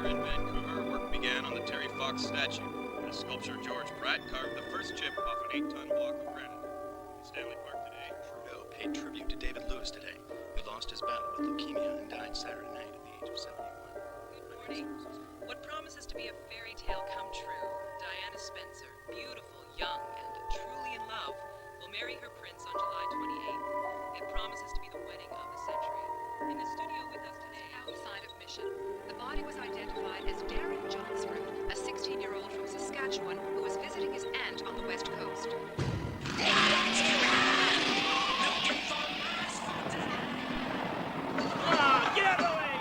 in Vancouver, work began on the Terry Fox statue. As sculptor George Pratt carved the first chip off an 8-ton block of granite. In Stanley Park today, Trudeau paid tribute to David Lewis today, who lost his battle with leukemia and died Saturday night at the age of 71. Good morning. What promises to be a fairy tale come true, Diana Spencer, beautiful, young, and truly in love, will marry her prince on July 28th. It promises to be the wedding of the century. In the studio with us today, outside of Mission, the body was identified as Darren Johnsford, a 16-year-old from Saskatchewan who was visiting his aunt on the West Coast. Get out of the way,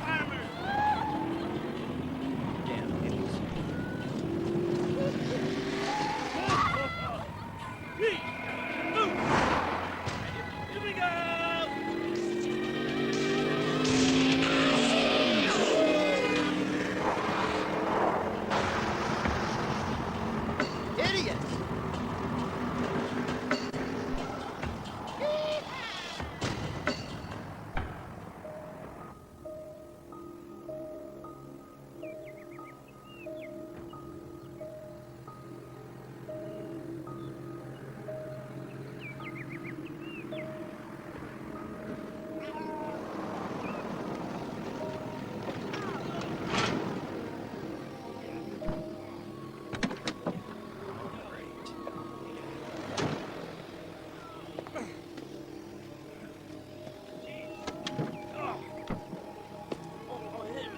farmers! Damn idiots. Here we go! Idiots!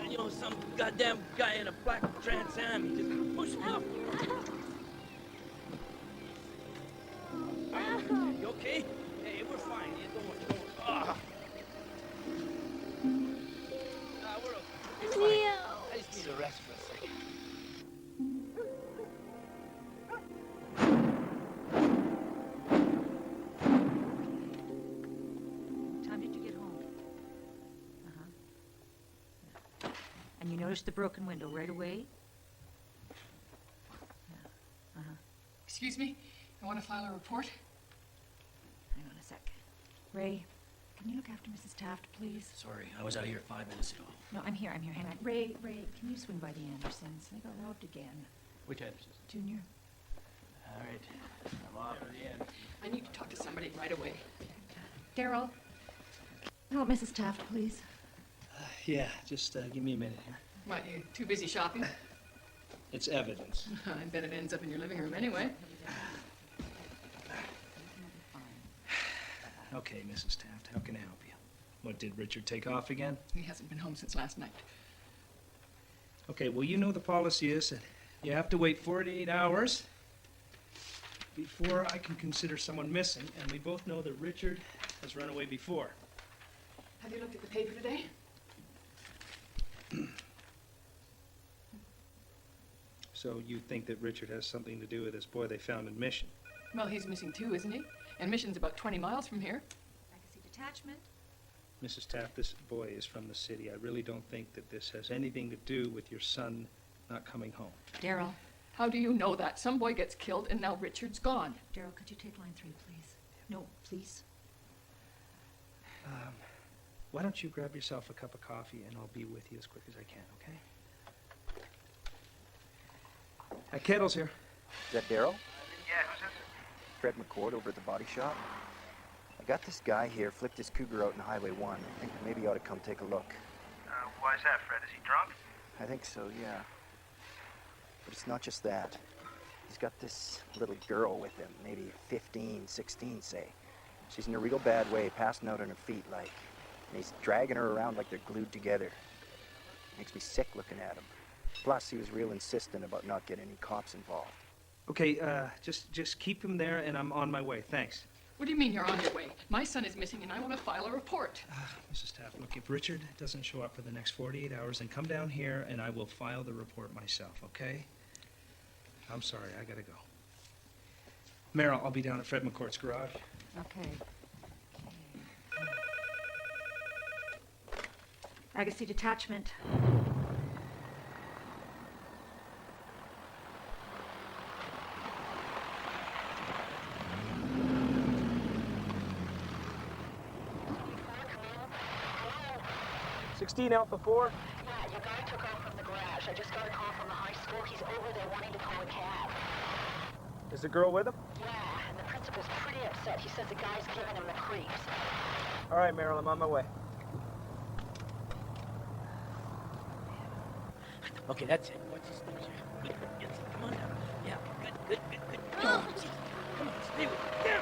You know, some goddamn guy in a black Trans Am, he just pushed me off. You okay? Hey, we're fine. Yeah, don't worry, don't worry. We're okay. It's fine. I just need a rest for a second. What time did you get home? Uh-huh. And you noticed the broken window right away? Yeah. Uh-huh. Excuse me, I want to file a report. Hang on a sec. Ray, can you look after Mrs. Taft, please? Sorry, I was out of here 5 minutes ago. No, I'm here. Hang on. Ray, can you swing by the Andersons? They got robbed again. Which Andersons? Junior. All right, I'm off at the end. I need to talk to somebody right away. Daryl, help Mrs. Taft, please. Yeah, just give me a minute here. What, you too busy shopping? It's evidence. I bet it ends up in your living room anyway. Okay, Mrs. Taft, how can I help you? What, did Richard take off again? He hasn't been home since last night. Okay, well, you know the policy is that you have to wait 48 hours before I can consider someone missing, and we both know that Richard has run away before. Have you looked at the paper today? So you think that Richard has something to do with this boy they found in Mission? Well, he's missing too, isn't he? And Mission's about 20 miles from here. Legacy Detachment. Mrs. Taft, this boy is from the city. I really don't think that this has anything to do with your son not coming home. Daryl. How do you know that? Some boy gets killed and now Richard's gone. Daryl, could you take line 3, please? No, please. Why don't you grab yourself a cup of coffee and I'll be with you as quick as I can, okay? Kettle's here. Is that Daryl? Yeah, who's this? Fred McCord over at the body shop. I got this guy here, flipped his cougar out in Highway 1. I think maybe you ought to come take a look. Why's that, Fred? Is he drunk? I think so, yeah. But it's not just that. He's got this little girl with him, maybe 15, 16, say. She's in a real bad way, passing out on her feet like. And he's dragging her around like they're glued together. Makes me sick looking at him. Plus, he was real insistent about not getting any cops involved. Okay, just keep him there and I'm on my way. Thanks. What do you mean you're on your way? My son is missing and I want to file a report. Mrs. Taft, look, if Richard doesn't show up for the next 48 hours, then come down here and I will file the report myself, okay? I'm sorry, I gotta go. Meryl, I'll be down at Fred McCourt's garage. Okay. Legacy Detachment. Alpha 4. Yeah, your guy took off from the I just got a call from the high school. He's over there wanting to call a cab. Is the girl with him? Yeah, and the principal's pretty upset. He says the guy's giving him the creeps. All right, Meryl, I'm on my way. Okay, that's it. Watch this nose here. Good, yes, come on now. Yeah, good. Oh, geez. Come on, stay with me. There.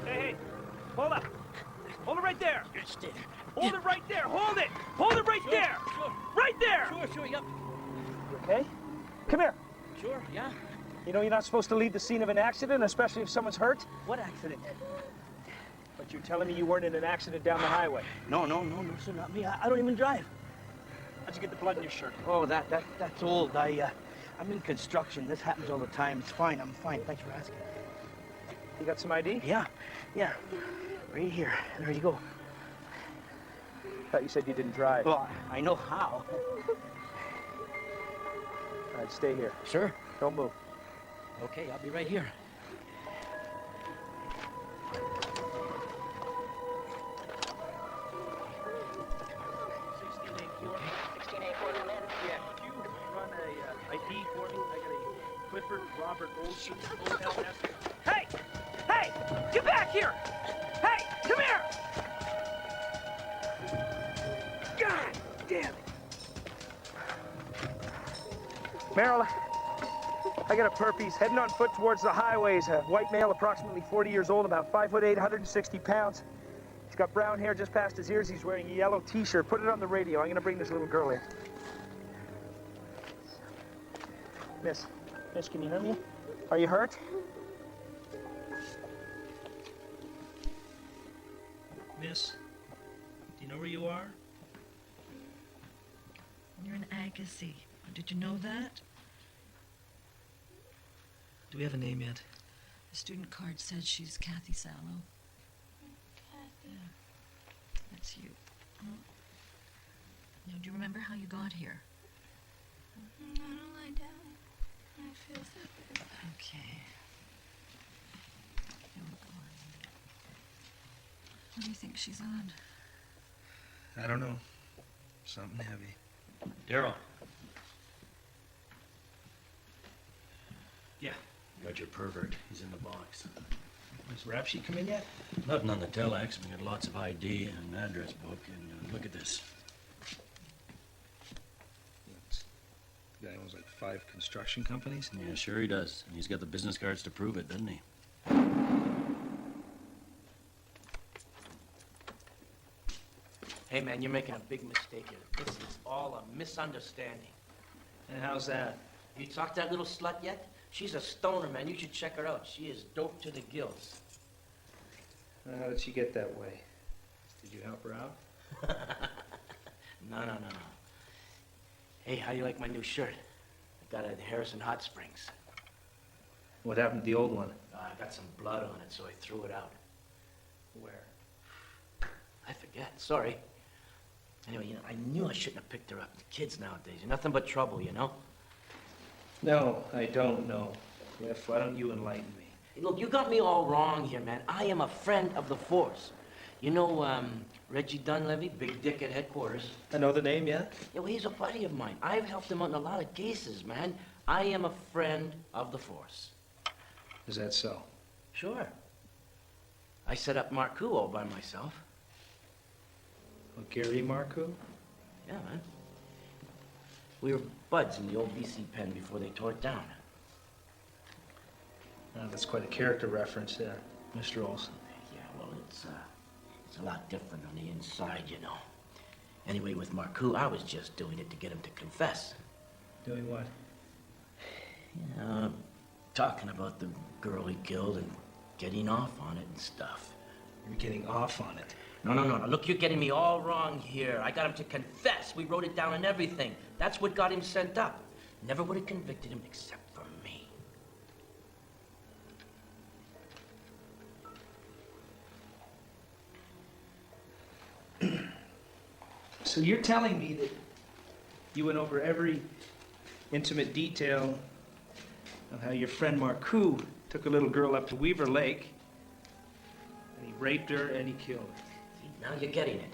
Hey, hold up. Hold it right there. Good, stay there. Hold it right there. Hold it. Hold it right there. Sure. Right there. Sure, yep. You okay? Come here. Sure, yeah. You know you're not supposed to leave the scene of an accident, especially if someone's hurt? What accident? But you're telling me you weren't in an accident down the highway. No, sir, not me. I don't even drive. How'd you get the blood in your shirt? Oh, that's old. I'm in construction. This happens all the time. It's fine. I'm fine. Thanks for asking. You got some ID? Yeah. Right here. There you go. Thought you said you didn't drive. Well, I know how. All right, stay here. Sure. Don't move. Okay, I'll be right here. Yeah, could you run a ID for me? I got a Clifford Robert Olson OLS. Hey! Hey! Get back here! Hey! Come here! God damn it! Meryl, I got a perp. He's heading on foot towards the highways. A white male, approximately 40 years old, about 5'8", 160 pounds. He's got brown hair just past his ears. He's wearing a yellow t-shirt. Put it on the radio. I'm gonna bring this little girl in. Miss, can you hear me? Are you hurt? Miss, do you know where you are? You're in Agassiz. Did you know that? Do we have a name yet? The student card says she's Kathy Sallow. Kathy. Yeah. That's you. Now, do you remember how you got here? I don't lie down. I feel so good. Okay. Don't go on. What do you think she's on? I don't know. Something heavy. Daryl. Yeah. Got your pervert. He's in the box. Has rap sheet come in yet? Nothing on the telex. We got lots of ID and an address book. And look at this. The guy owns like 5 construction companies. Yeah, sure he does. And he's got the business cards to prove it, doesn't he? Hey, man, you're making a big mistake here. This is all a misunderstanding. And how's that? You talked to that little slut yet? She's a stoner, man. You should check her out. She is dope to the gills. How did she get that way? Did you help her out? No. Hey, how do you like my new shirt? I got it at Harrison Hot Springs. What happened to the old one? I got some blood on it, so I threw it out. Where? I forget. Sorry. Anyway, I knew I shouldn't have picked her up. The kids nowadays are nothing but trouble, you know? No, I don't know. Cliff, why don't you enlighten me? Hey, look, you got me all wrong here, man. I am a friend of the force. You know, Reggie Dunleavy, big dick at headquarters. I know the name, yeah? Yeah, well, he's a buddy of mine. I've helped him out in a lot of cases, man. I am a friend of the force. Is that so? Sure. I set up Marcoux all by myself. Well, Gary Marcoux? Yeah, man. We were buds in the old BC pen before they tore it down. That's quite a character reference there, Mr. Olson. Yeah, well, it's a lot different on the inside, you know. Anyway, with Marcoux, I was just doing it to get him to confess. Doing what? You know, talking about the girl he killed and getting off on it and stuff. You're getting off on it. No. Look, you're getting me all wrong here. I got him to confess. We wrote it down and everything. That's what got him sent up. Never would have convicted him except for me. So you're telling me that you went over every intimate detail of how your friend Marcoux took a little girl up to Weaver Lake, and he raped her and he killed her. Now you're getting it.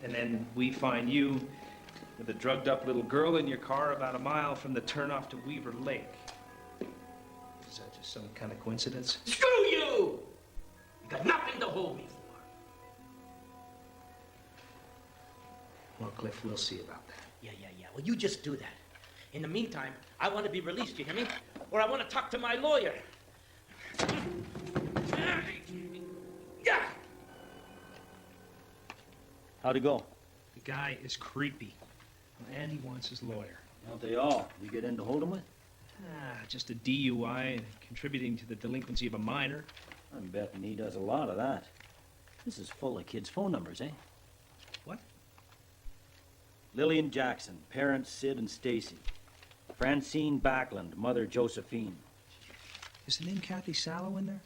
And then we find you with a drugged-up little girl in your car about a mile from the turnoff to Weaver Lake. Is that just some kind of coincidence? Screw you! You got nothing to hold me for. Well, Cliff, we'll see about that. Yeah. Well, you just do that. In the meantime, I want to be released, you hear me? Or I want to talk to my lawyer. Yeah! How'd it go? The guy is creepy, and he wants his lawyer. Don't they all? You get in to hold him with? Just a DUI and contributing to the delinquency of a minor. I'm betting he does a lot of that. This is full of kids' phone numbers, eh? What? Lillian Jackson, parents Sid and Stacy. Francine Backlund, mother Josephine. Is the name Kathy Sallow in there?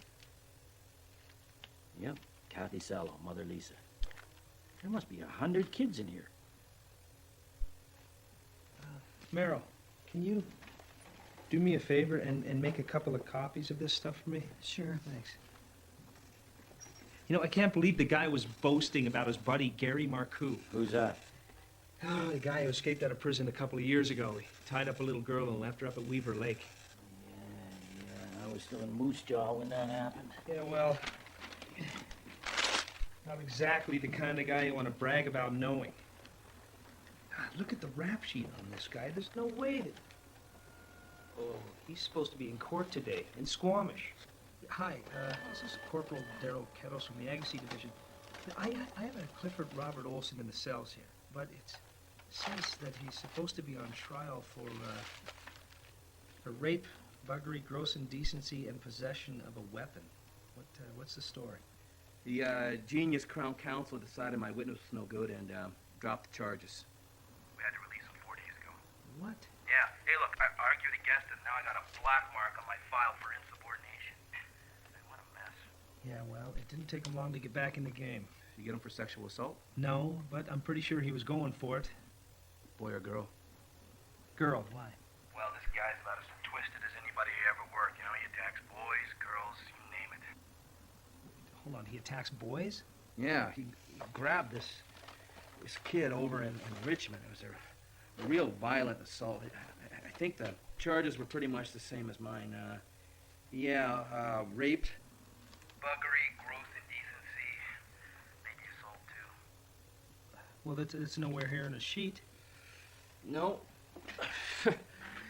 Yep, Kathy Sallow, mother Lisa. There must be 100 kids in here. Merrill, can you do me a favor and make a couple of copies of this stuff for me? Sure. Thanks. You know, I can't believe the guy was boasting about his buddy Gary Marcoux. Who's that? Oh, the guy who escaped out of prison a couple of years ago. He tied up a little girl and left her up at Weaver Lake. Yeah, I was still in Moose Jaw when that happened. Yeah, well, not exactly the kind of guy you want to brag about knowing. God, look at the rap sheet on this guy. There's no way that... Oh, he's supposed to be in court today, in Squamish. Hi, this is Corporal Darrell Kettles from the Agassiz Division. I have a Clifford Robert Olson in the cells here, but it says that he's supposed to be on trial for rape, buggery, gross indecency, and possession of a weapon. What's the story? The genius Crown Counsel decided my witness was no good and dropped the charges. We had to release him 4 days ago. What? Yeah. Hey, look, I argued against it. Now I got a black mark on my file for insubordination. What a mess. Yeah, well, it didn't take him long to get back in the game. You get him for sexual assault? No, but I'm pretty sure he was going for it. Boy or girl? Girl, why? Well, this guy's about as twisted as anybody who ever worked. You know, he attacks boys, girls, you name it. Hold on, he attacks boys? Yeah, he grabbed this kid over in Richmond. It was a real violent assault. I think the charges were pretty much the same as mine. Raped. Buggery, gross indecency, maybe assault too. Well, it's nowhere here in a sheet. No.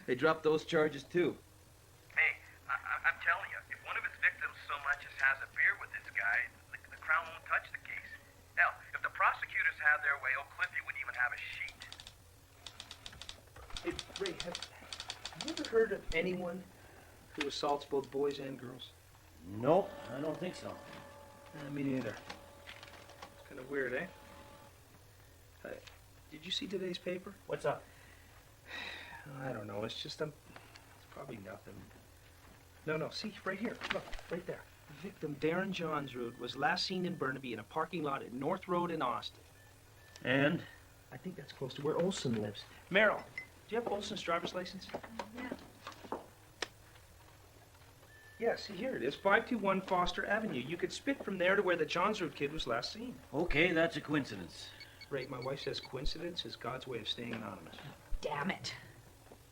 They dropped those charges too. Hey, I'm telling you, if one of his victims so much as has a beer with this guy, the Crown won't touch the case. Hell, if the prosecutors had their way, old Cliffy wouldn't even have a sheet. Hey, Ray, have you ever heard of anyone who assaults both boys and girls? Nope, I don't think so. Me neither. It's kind of weird, eh? Did you see today's paper? What's up? I don't know. It's just it's probably nothing. No. See, right here. Look, right there. The victim, Darren Johnsrud, was last seen in Burnaby in a parking lot at North Road in Austin. And? I think that's close to where Olson lives. Merrill, do you have Olson's driver's license? Yeah. Yeah, see, here it is. 521 Foster Avenue. You could spit from there to where the Johnsrud kid was last seen. Okay, that's a coincidence. Ray, my wife says coincidence is God's way of staying anonymous. Damn it.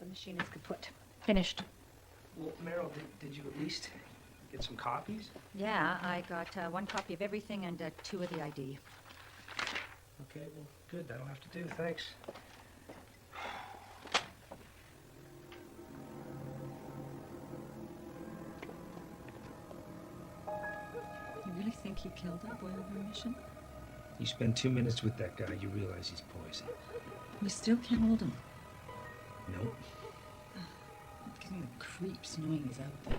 The machine is kaput. Finished. Well, Merrill, did you at least get some copies? Yeah, I got 1 copy of everything and 2 of the ID. Okay, well, good. That'll have to do. Thanks. You really think he killed that boy over a mission? You spend 2 minutes with that guy, you realize he's poison. We still can't hold him. Nope. I'm getting the creeps knowing he's out there.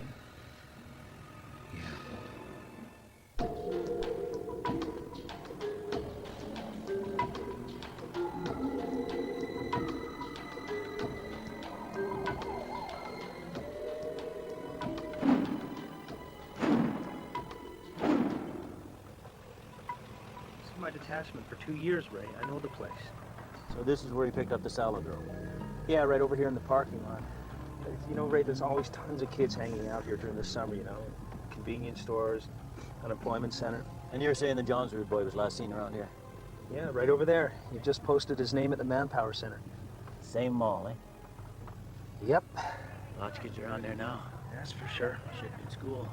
This is my detachment for 2 years, Ray. I know the place. So this is where he picked up the Sallow girl? Yeah, right over here in the parking lot. You know, Ray, there's always tons of kids hanging out here during the summer, you know. Convenience stores, unemployment center. And you're saying the Johnsrud boy was last seen around here? Yeah, right over there. You've just posted his name at the Manpower Center. Same mall, eh? Yep. Lots of kids around there now. That's for sure. Should be in school.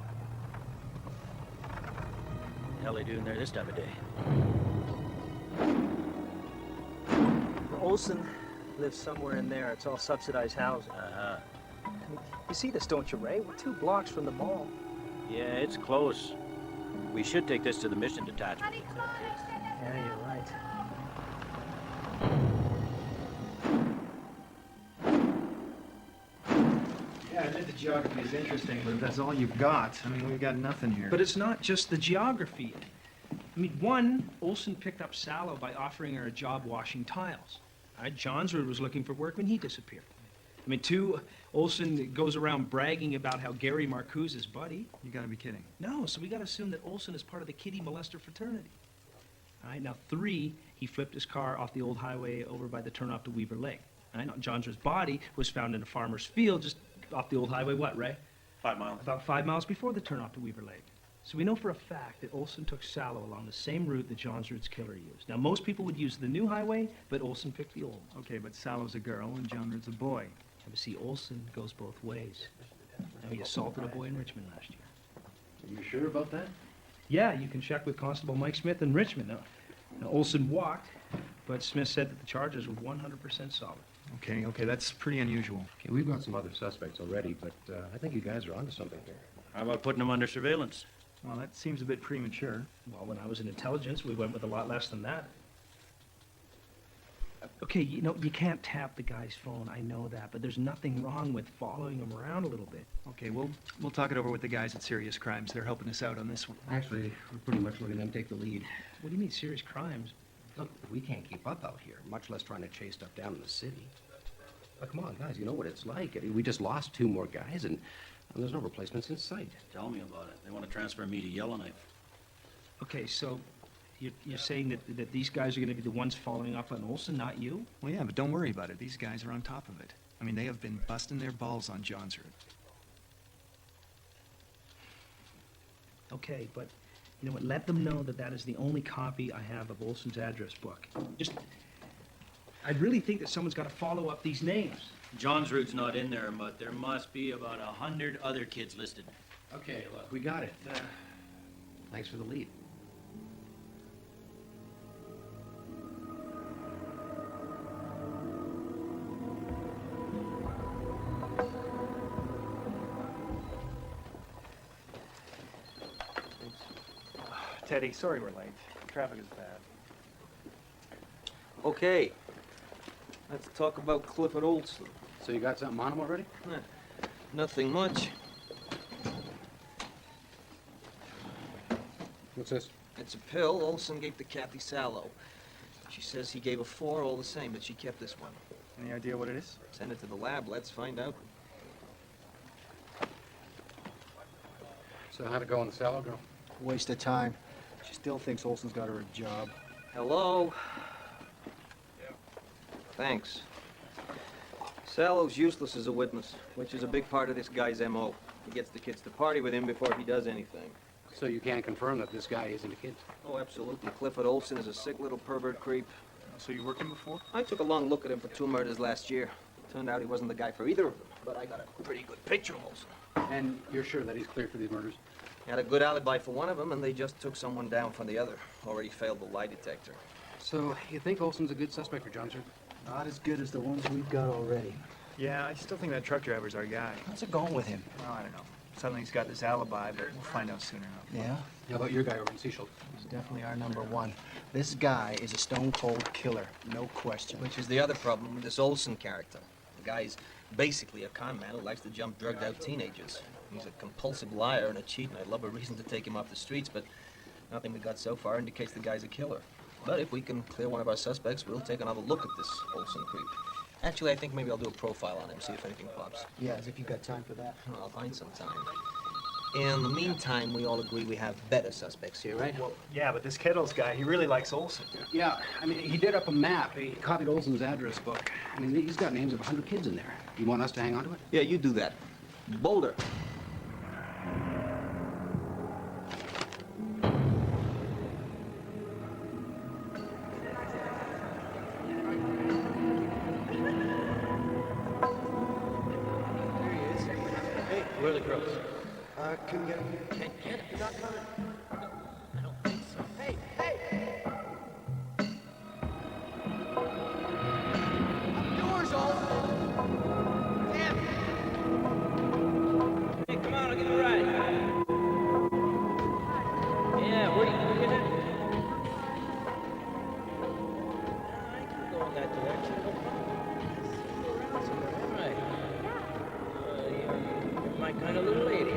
What the hell are they doing there this time of day? Olson lives somewhere in there. It's all subsidized housing. Uh-huh. I mean, you see this, don't you, Ray? We're 2 blocks from the mall. Yeah, it's close. We should take this to the mission detachment. Yeah, you're right. Yeah, I admit the geography is interesting, but if that's all you've got, I mean, we've got nothing here. But it's not just the geography. I mean, one, Olson picked up Sallow by offering her a job washing tiles. Johnsrud was looking for work when he disappeared. I mean, 2, Olson goes around bragging about how Gary Marcuse is his buddy. You gotta be kidding. No, so we gotta assume that Olson is part of the kiddie molester fraternity. All right, now 3, he flipped his car off the old highway over by the turnoff to Weaver Lake. All right, now Johnsrud's body was found in a farmer's field just off the old highway, what, Ray? 5 miles. About 5 miles before the turnoff to Weaver Lake. So we know for a fact that Olson took Sallow along the same route that Johnsrud's killer used. Now, most people would use the new highway, but Olson picked the old. Okay, but Sallow's a girl and Johnsrud's a boy. Yeah, but see, Olson goes both ways. Now, he assaulted a boy in Richmond last year. Are you sure about that? Yeah, you can check with Constable Mike Smith in Richmond. Now, Olson walked, but Smith said that the charges were 100% solid. Okay, that's pretty unusual. Okay, we've got some other suspects already, but I think you guys are onto something here. How about putting them under surveillance? Well, that seems a bit premature. Well, when I was in intelligence, we went with a lot less than that. Okay, you know, you can't tap the guy's phone, I know that, but there's nothing wrong with following him around a little bit. Okay, we'll talk it over with the guys at Serious Crimes. They're helping us out on this one. Actually, we're pretty much letting them take the lead. What do you mean, serious crimes? Look, we can't keep up out here, much less trying to chase stuff down in the city. But come on, guys, you know what it's like. We just lost 2 more guys, and there's no replacements in sight. Tell me about it. They want to transfer me to Yellowknife. Okay, so you're saying that these guys are going to be the ones following up on Olson, not you? Well, yeah, but don't worry about it. These guys are on top of it. I mean, they have been busting their balls on Johnsrud. Okay, but you know what? Let them know that that is the only copy I have of Olson's address book. I really think that someone's got to follow up these names. Johnsrud's not in there, but there must be about 100 other kids listed. Okay, look, we got it. Thanks for the lead. Teddy, sorry we're late. Traffic is bad. Okay, let's talk about Clifford Olson. So you got something on him already? Nothing much. What's this? It's a pill Olson gave to Kathy Sallow. She says he gave her 4 all the same, but she kept this one. Any idea what it is? Send it to the lab, let's find out. So how'd it go on the Sallow girl? Waste of time. She still thinks Olson's got her a job. Hello? Thanks. Sallow's useless as a witness, which is a big part of this guy's M.O. He gets the kids to party with him before he does anything. So you can't confirm that this guy isn't a kid? Oh, absolutely. Clifford Olson is a sick little pervert creep. So you worked him before? I took a long look at him for 2 murders last year. Turned out he wasn't the guy for either of them, but I got a pretty good picture of Olson. And you're sure that he's cleared for these murders? Had a good alibi for one of them, and they just took someone down for the other. Already failed the lie detector. So you think Olson's a good suspect for Johnsrud? Not as good as the ones we've got already. Yeah, I still think that truck driver's our guy. How's it going with him? Oh, I don't know. Suddenly he's got this alibi, but we'll find out soon enough. Yeah? How about your guy over in Seashield? He's definitely our #1. This guy is a stone-cold killer, no question. Which is the other problem with this Olson character. The guy's basically a con man who likes to jump drugged-out teenagers. He's a compulsive liar and a cheat, and I'd love a reason to take him off the streets, but nothing we got so far indicates the guy's a killer. But if we can clear one of our suspects, we'll take another look at this Olson creep. Actually, I think maybe I'll do a profile on him, see if anything pops. Yeah, as if you've got time for that. I'll find some time. In the meantime, we all agree we have better suspects here, right? Well, yeah, but this Kettles guy, he really likes Olson. Yeah, I mean, he did up a map. He copied Olson's address book. I mean, he's got names of 100 kids in there. You want us to hang on to it? Yeah, you do that. Boulder. the girls? Couldn't get him. Can't get it. You're not coming. No, I don't think so. Hey, hey! Doors open! Damn it! Hey, come on, I'll give you a ride. Yeah, where you headed? I can go in that direction. Go around somewhere. All right. You're my kind of little lady.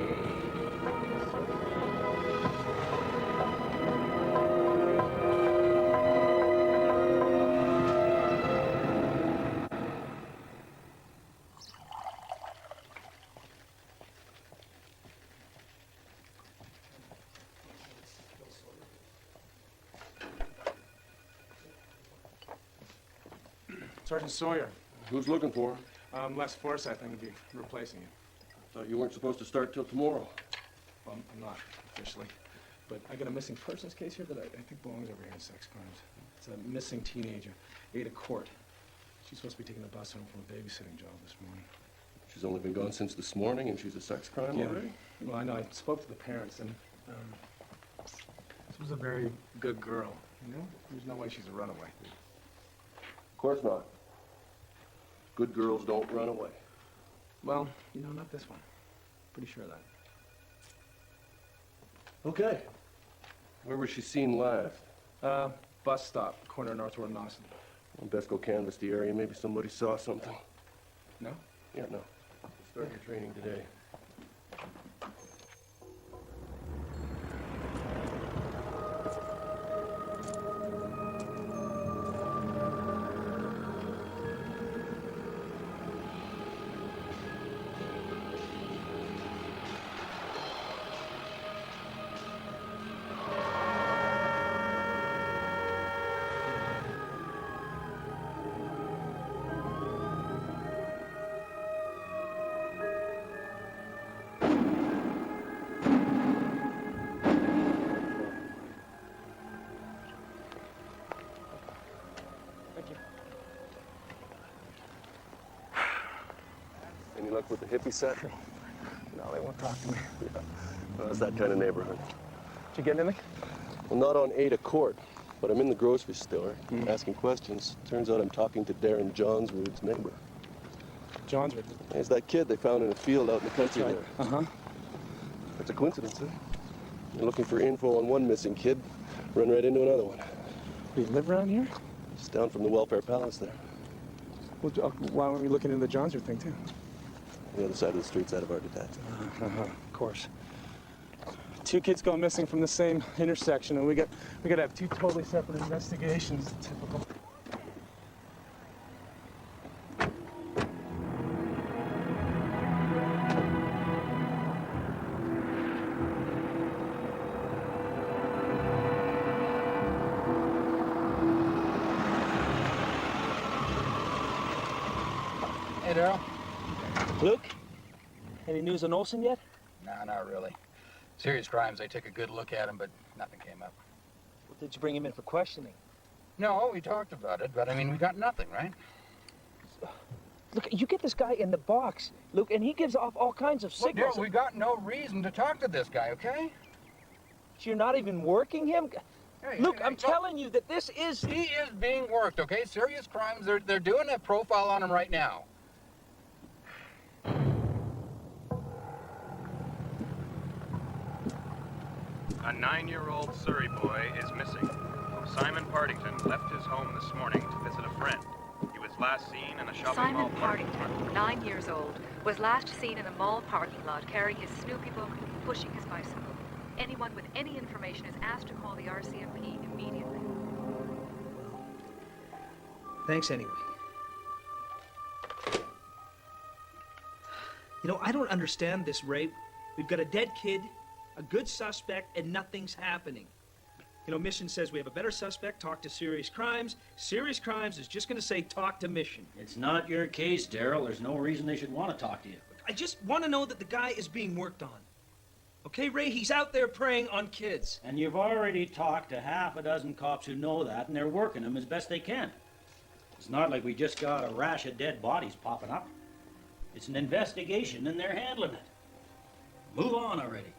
Sergeant Sawyer. Who's looking for? Les Forsyth, I'm going to be replacing him. Thought you weren't supposed to start till tomorrow. Well, I'm not officially. But I got a missing persons case here that I think belongs over here in sex crimes. It's a missing teenager, Ada Court. She's supposed to be taking a bus home from a babysitting job this morning. She's only been gone since this morning, and she's a sex crime already? Well, I know. I spoke to the parents, and this was a very good girl, you know? There's no way she's a runaway. Of course not. Good girls don't run away. Well, you know, not this one. Pretty sure of that. Okay. Where was she seen last? Bus stop, corner of North Road and Austin. Well, best go canvass the area. Maybe somebody saw something. No? Yeah, no. Start your training today. Any luck with the hippie set? No, they won't talk to me. Yeah. Well, it's that kind of neighborhood. Did you get anything? Well, not on Ada Court, but I'm in the grocery store asking questions. Turns out I'm talking to Darren Johnswood's neighbor. Johnswood? He's that kid they found in a field out in the country That's there. right. Uh-huh. That's a coincidence, huh? You're looking for info on one missing kid, run right into another one. Do you live around here? Just down from the Welfare Palace there. Well, why weren't we looking into the Johnswood thing, too? The other side of the street's out of our detachment. Of course. Two kids go missing from the same intersection, and we got to have two totally separate investigations. Typical. Hey, Daryl. Luke? Any news on Olson yet? No, not really. Serious crimes, they took a good look at him, but nothing came up. Well, did you bring him in for questioning? No, we talked about it, but I mean, we got nothing, right? Look, you get this guy in the box, Luke, and he gives off all kinds of Look, signals. Daryl, we got no reason to talk to this guy, okay? So you're not even working him? Hey, Luke, hey, I'm telling you that this is... He is being worked, okay? Serious crimes, they're doing a profile on him right now. A 9-year-old Surrey boy is missing. Simon Partington left his home this morning to visit a friend. He was last seen in a shopping mall Simon parking Partington, lot. 9 years old, was last seen in a mall parking lot carrying his Snoopy book, pushing his bicycle. Anyone with any information is asked to call the RCMP immediately. Thanks anyway. You know, I don't understand this, Ray. We've got a dead kid, a good suspect, and nothing's happening. You know, Mission says we have a better suspect, talk to Serious Crimes. Serious Crimes is just going to say talk to Mission. It's not your case, Daryl. There's no reason they should want to talk to you. I just want to know that the guy is being worked on. Okay, Ray, he's out there preying on kids. And you've already talked to half a dozen cops who know that, and they're working them as best they can. It's not like we just got a rash of dead bodies popping up. It's an investigation, and they're handling it. Move on already.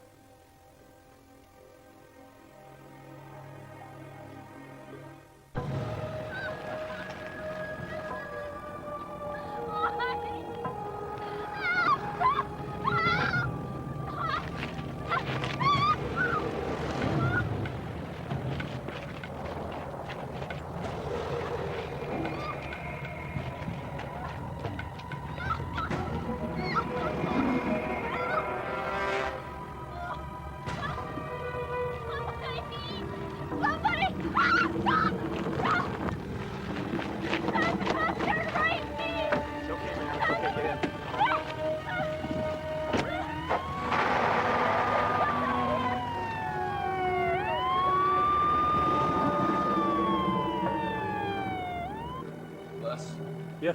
Yeah.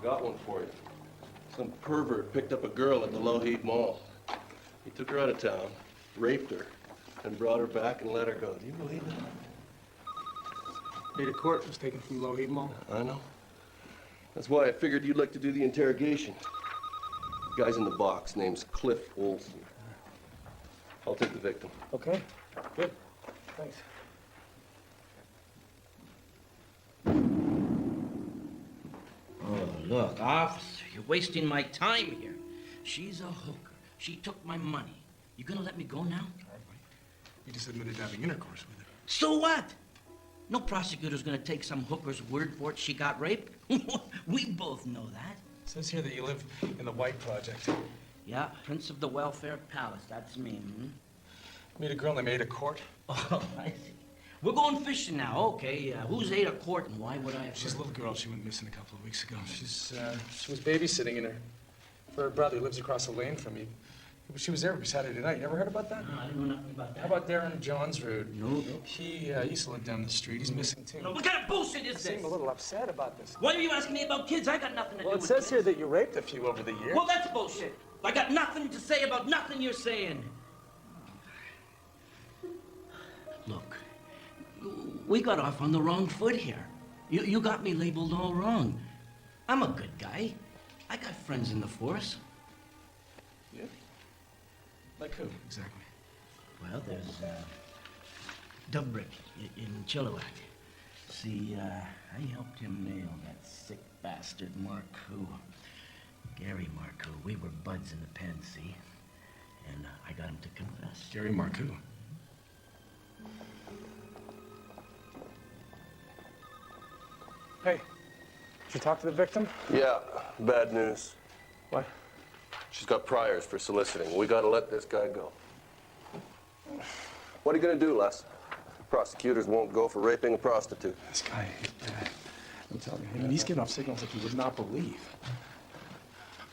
Got one for you. Some pervert picked up a girl at the Lougheed Mall. He took her out of town, raped her, and brought her back and let her go. Do you believe that? Ada Court was taken from Lougheed Mall. I know. That's why I figured you'd like to do the interrogation. The guy's in the box. Name's Cliff Olson. I'll take the victim. Okay. Good. Thanks. Oh, look, officer, you're wasting my time here. She's a hooker. She took my money. You gonna let me go now? You just admitted to having intercourse with her. So what? No prosecutor's gonna take some hooker's word for it she got raped. We both know that. It says here that you live in the White Project. Yeah, Prince of the Welfare Palace, that's me. Meet a girl named Ada Court. Oh, I see. We're going fishing now, okay. Who's Ada Court and why would I have... She's a little girl. She went missing a couple of weeks ago. She was babysitting for her brother who lives across the lane from me. She was there every Saturday night. You ever heard about that? No, I don't know nothing about that. How about Darren Johnsrud? No. He used to live down the street. He's missing too. No, what kind of bullshit is You seem this? a little upset about this. Why are you asking me about kids? I got nothing to do Well, it with says kids. here that you raped a few over the years. Well, that's bullshit. I got nothing to say about nothing you're saying. Look, we got off on the wrong foot here. You got me labeled all wrong. I'm a good guy. I got friends in the force. Yeah? Like who, exactly? Well, there's Dubrick in Chilliwack. See, I helped him nail that sick bastard Marcoux. Gary Marcoux. We were buds in the pen, see? And I got him to confess. Gary Marcoux. Hey, did you talk to the victim? Yeah, bad news. What? She's got priors for soliciting. We gotta let this guy go. What are you gonna do, Les? Prosecutors won't go for raping a prostitute. This guy, I'm telling you, I mean, he's giving off signals that you would not believe.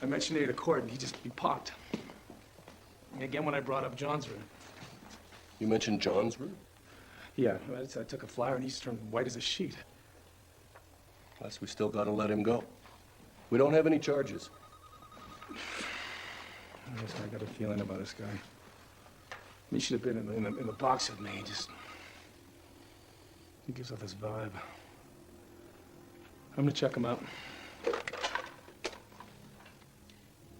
I mentioned Ada Court, and he popped. And again, when I brought up Johnsrud. You mentioned Johnsrud? Yeah, I took a flyer, and he's turned white as a sheet. Les, we still gotta let him go. We don't have any charges. I got a feeling about this guy. He should have been in the box with me. He gives off this vibe. I'm gonna check him out.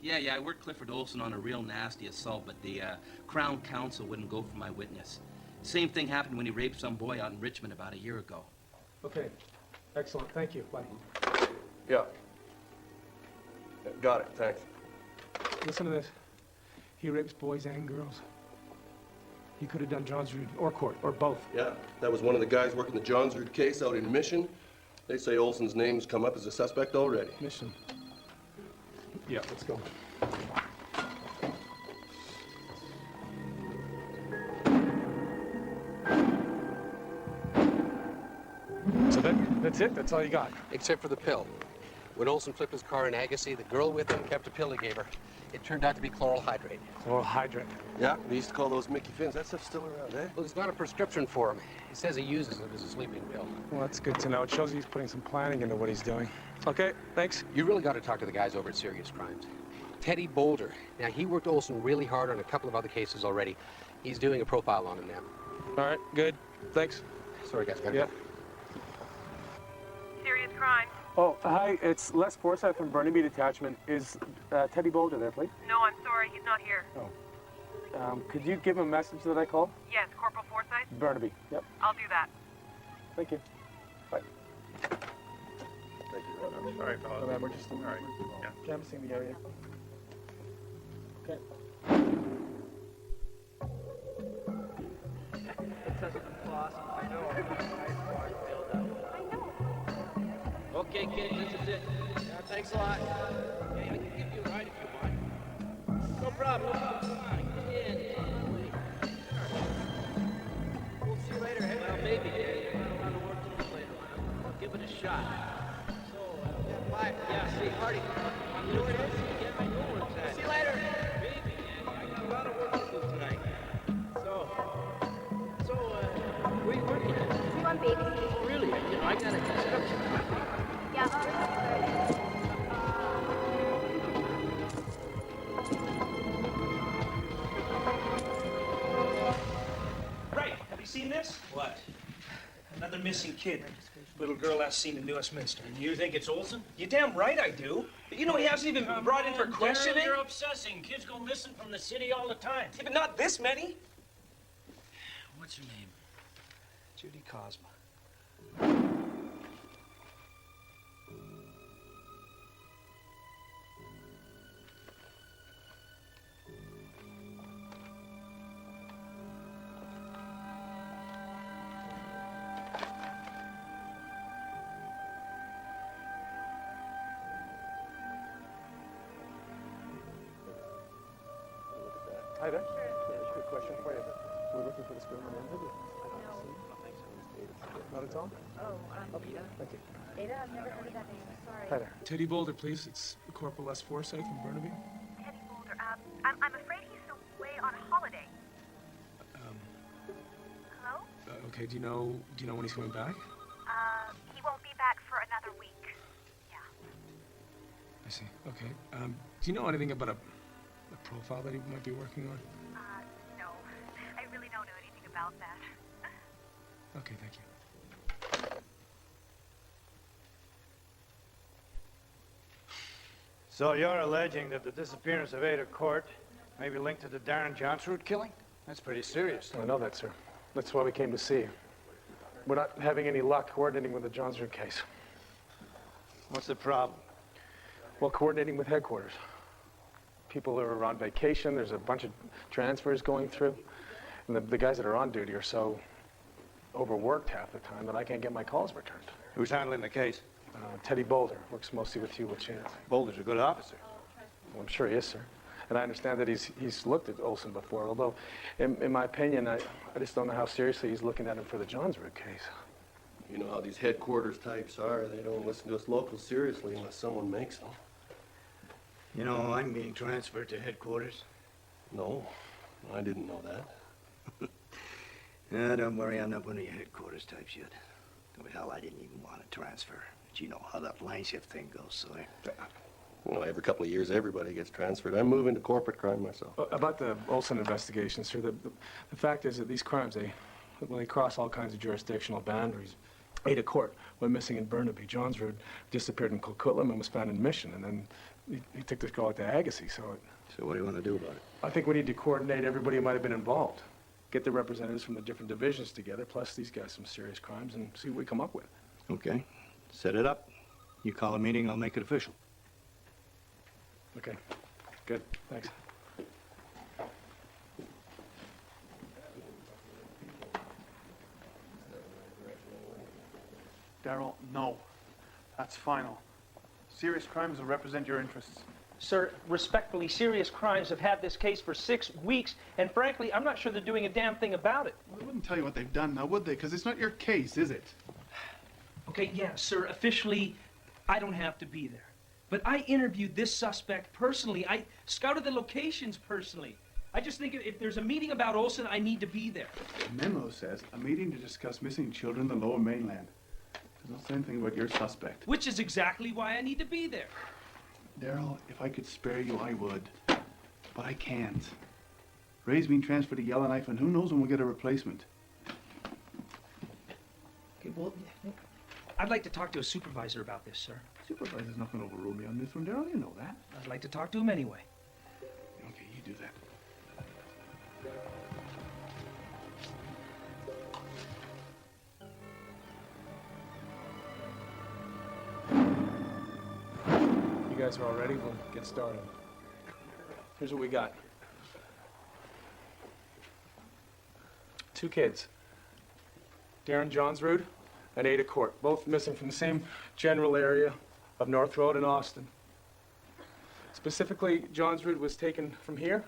Yeah, I worked Clifford Olson on a real nasty assault, but the Crown Counsel wouldn't go for my witness. Same thing happened when he raped some boy out in Richmond about a year ago. Okay, excellent. Thank you. Bye. Yeah. Got it, thanks. Listen to this. He rapes boys and girls. He could have done Johnsrud or Court or both. Yeah, that was one of the guys working the Johnsrud case out in Mission. They say Olson's name's come up as a suspect already. Mission. Yeah, let's go. So that's it? That's all you got? Except for the pill. When Olson flipped his car in Agassiz, the girl with him kept a pill he gave her. It turned out to be chloral hydrate. Chloral hydrate? Yeah, we used to call those Mickey Finns. That stuff's still around, eh? Well, he's got a prescription for him. He says he uses it as a sleeping pill. Well, that's good to know. It shows he's putting some planning into what he's doing. Okay, thanks. You really got to talk to the guys over at Serious Crimes. Teddy Boulder. Now, he worked Olson really hard on a couple of other cases already. He's doing a profile on him now. All right, good. Thanks. Sorry, guys. Gotta Yeah. go. Serious crime. Oh, hi. It's Les Forsyth from Burnaby Detachment. Is Teddy Boulder there, please? No, I'm sorry. He's not here. Oh. Could you give him a message that I called? Yes, Corporal Forsyth? Burnaby. Yep. I'll do that. Thank you. Bye. Thank you. All right, fellas. All right, we're just canvassing the area. Okay. Okay, kid, this is it. Yeah, thanks a lot. Hey, I can give you a ride if you want. No problem. Come on, get in. We'll see you later. Hey, well, maybe. I don't have to work a little later on. I'll give it a shot. So, yeah, bye. Yeah, see, Hardy. You know where it is? Yeah, I know where it's at. See you later. Maybe, yeah. I got a lot of work to do tonight. Where are you working at? We want babies. Oh, really? You know, I got a construction company. Yeah, Right, have you seen this? What? Another missing kid. Little girl last seen in New Westminster. And you think it's Olson? You're damn right I do. But you know he hasn't even been brought in for questioning? You're obsessing. Kids go missing from the city all the time. Yeah, but not this many. What's her name? Judy Cosma. Hi there. Yeah, just a quick question for you. We're looking for this girl in the interview. Not at all? Oh, Okay, thank you. Ada, I've never heard of that name. Sorry. Hi there. Teddy Boulder, please. It's Corporal S. Forsyth from Burnaby. Teddy Boulder, I'm afraid he's away on holiday. Hello? Okay, do you know when he's coming back? He won't be back for another week. Yeah. I see. Okay. Do you know anything about a profile that he might be working on? No. I really don't know anything about that. Okay, thank you. So you're alleging that the disappearance of Ada Court may be linked to the Darren Johnsrud killing? That's pretty serious. I know that, sir. That's why we came to see you. We're not having any luck coordinating with the Johnsrud case. What's the problem? Well, coordinating with headquarters. People are on vacation. There's a bunch of transfers going through. And the guys that are on duty are so overworked half the time that I can't get my calls returned. Who's handling the case? Teddy Boulder works mostly with you with Chance. Boulder's a good officer. Well, I'm sure he is, sir. And I understand that he's looked at Olson before, although, in my opinion, I just don't know how seriously he's looking at him for the Johnsrud case. You know how these headquarters types are. They don't listen to us locals seriously unless someone makes them. You know, I'm being transferred to headquarters. No, I didn't know that. Don't worry, I'm not one of your headquarters types yet. Though, hell, I didn't even want to transfer. But you know how that line shift thing goes, so You know, every couple of years, everybody gets transferred. I'm moving to corporate crime myself. About the Olson investigation, sir, the fact is that these crimes, they cross all kinds of jurisdictional boundaries. Ada Court went missing in Burnaby. Johnsrud disappeared in Coquitlam and was found in Mission, and then he took this girl out to Agassiz, so... So what do you want to do about it? I think we need to coordinate everybody who might have been involved. Get the representatives from the different divisions together, plus these guys some serious crimes, and see what we come up with. Okay. Set it up. You call a meeting, I'll make it official. Okay. Good. Thanks. Daryl, no. That's final. Serious crimes will represent your interests. Sir, respectfully, serious crimes have had this case for 6 weeks, and frankly, I'm not sure they're doing a damn thing about it. Well, they wouldn't tell you what they've done now, would they? Because it's not your case, is it? Okay, yeah, sir, officially, I don't have to be there. But I interviewed this suspect personally. I scouted the locations personally. I just think if there's a meeting about Olson, I need to be there. The memo says a meeting to discuss missing children in the Lower Mainland. Does not say anything about your suspect. Which is exactly why I need to be there. Daryl, if I could spare you, I would. But I can't. Ray's been transferred to Yellowknife, and who knows when we'll get a replacement. Okay, well, I'd like to talk to a supervisor about this, sir. Supervisor's not going to overrule me on this one, Daryl. You know that. I'd like to talk to him anyway. Okay, you do that. You guys are all ready? We'll get started. Here's what we got. 2 kids. Darren Johnsrud and Ada Court, both missing from the same general area of North Road in Austin. Specifically, Johnsrud was taken from here,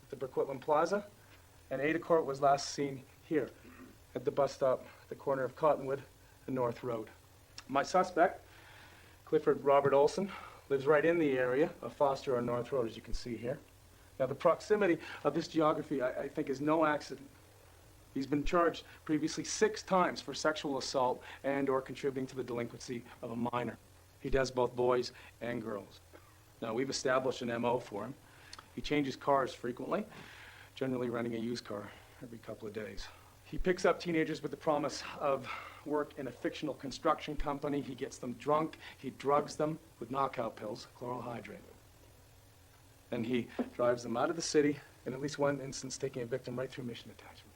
at the Burquitlam Plaza, and Ada Court was last seen here, at the bus stop at the corner of Cottonwood and North Road. My suspect, Clifford Robert Olson, lives right in the area of Foster on North Road, as you can see here. Now, the proximity of this geography, I think, is no accident. He's been charged previously 6 times for sexual assault and or contributing to the delinquency of a minor. He does both boys and girls. Now, we've established an MO for him. He changes cars frequently, generally renting a used car every couple of days. He picks up teenagers with the promise of work in a fictional construction company. He gets them drunk. He drugs them with knockout pills, chloral hydrate. Then he drives them out of the city, in at least one instance taking a victim right through Mission Attachment.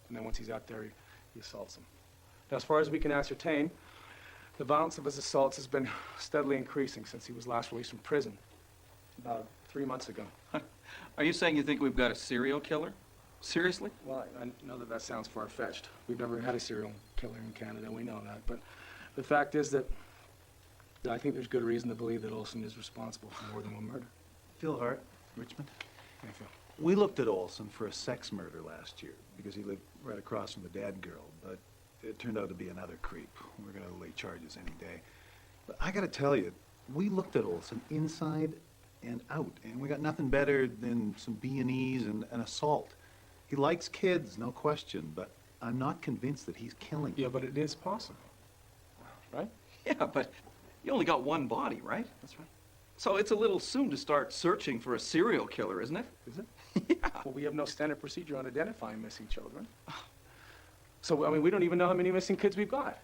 And then once he's out there, he assaults them. Now, as far as we can ascertain, the violence of his assaults has been steadily increasing since he was last released from prison, about 3 months ago. Are you saying you think we've got a serial killer? Seriously? Well, I know that sounds far-fetched. We've never had a serial killer in Canada, we know that. But the fact is that I think there's good reason to believe that Olson is responsible for more than one murder. Phil Hart, Richmond. Hey, Phil. We looked at Olson for a sex murder last year because he lived right across from the dead girl, but it turned out to be another creep. We're going to lay charges any day. But I got to tell you, we looked at Olson inside and out, and we got nothing better than some B&Es and an assault. He likes kids, no question, but I'm not convinced that he's killing them. Yeah, but it is possible, right? Yeah, but you only got one body, right? That's right. So it's a little soon to start searching for a serial killer, isn't it? Is it? Yeah. Well, we have no standard procedure on identifying missing children. So, I mean, we don't even know how many missing kids we've got.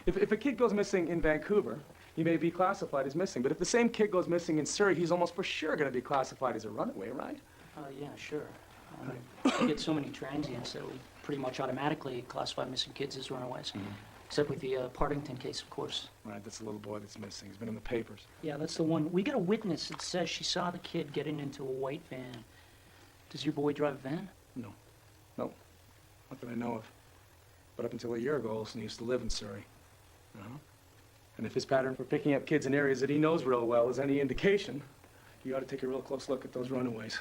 If a kid goes missing in Vancouver, he may be classified as missing. But if the same kid goes missing in Surrey, he's almost for sure going to be classified as a runaway, right? Yeah, sure. We get so many transients that we pretty much automatically classify missing kids as runaways. Except with the Partington case, of course. Right, that's the little boy that's missing. He's been in the papers. Yeah, that's the one. We got a witness that says she saw the kid getting into a white van. Does your boy drive a van? No. No. Not that I know of. But up until a year ago, Olson used to live in Surrey. And if his pattern for picking up kids in areas that he knows real well is any indication, you ought to take a real close look at those runaways.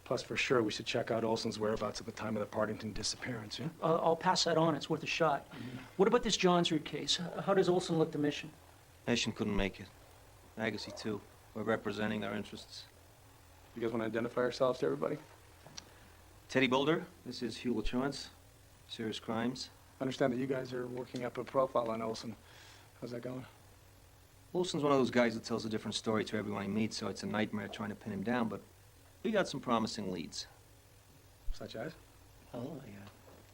Plus, for sure, we should check out Olson's whereabouts at the time of the Partington disappearance, yeah? I'll pass that on. It's worth a shot. What about this Johnsrud case? How does Olson look to Mission? Mission couldn't make it. Agassiz, too. We're representing our interests. You guys want to identify yourselves to everybody? Teddy Boulder, this is Hugh LaChance, Serious Crimes. I understand that you guys are working up a profile on Olson. How's that going? Olson's one of those guys that tells a different story to everyone he meets, so it's a nightmare trying to pin him down, but we got some promising leads. Such as? Oh, I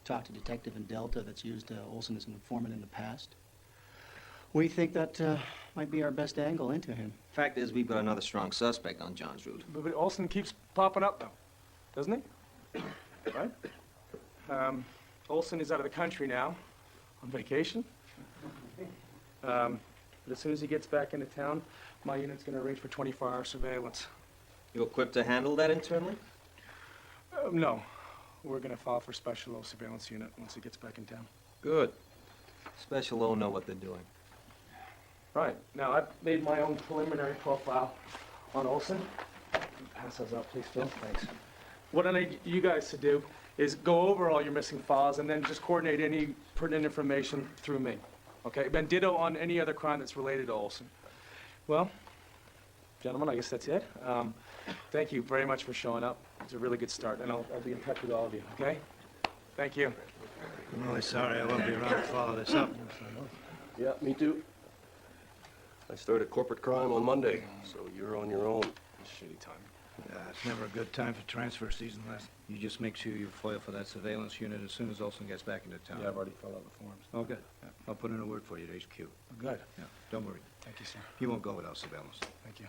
talked to a detective in Delta that's used Olson as an informant in the past. We think that might be our best angle into him. Fact is, we've got another strong suspect on Johnsrud. But Olson keeps popping up, though, doesn't he? Right? Olson is out of the country now, on vacation. But as soon as he gets back into town, my unit's going to arrange for 24-hour surveillance. You equipped to handle that internally? No. We're going to file for Special O surveillance unit once he gets back in town. Good. Special O know what they're doing. Right. Now, I've made my own preliminary profile on Olson. Pass those out, please, Phil. Thanks. What I need you guys to do is go over all your missing files and then just coordinate any pertinent information through me. Okay? And ditto on any other crime that's related to Olson. Well, gentlemen, I guess that's it. Thank you very much for showing up. It's a really good start, and I'll be in touch with all of you, okay? Thank you. I'm really sorry I won't be around to follow this up. Yeah, me too. I started corporate crime on Monday, so you're on your own. Shitty time. It's never a good time for transfer season, Les. You just make sure you foil for that surveillance unit as soon as Olson gets back into town. Yeah, I've already filled out the forms. Oh, good. Yeah. I'll put in a word for you at HQ. Good. Yeah, don't worry. Thank you, sir. He won't go without surveillance. Thank you.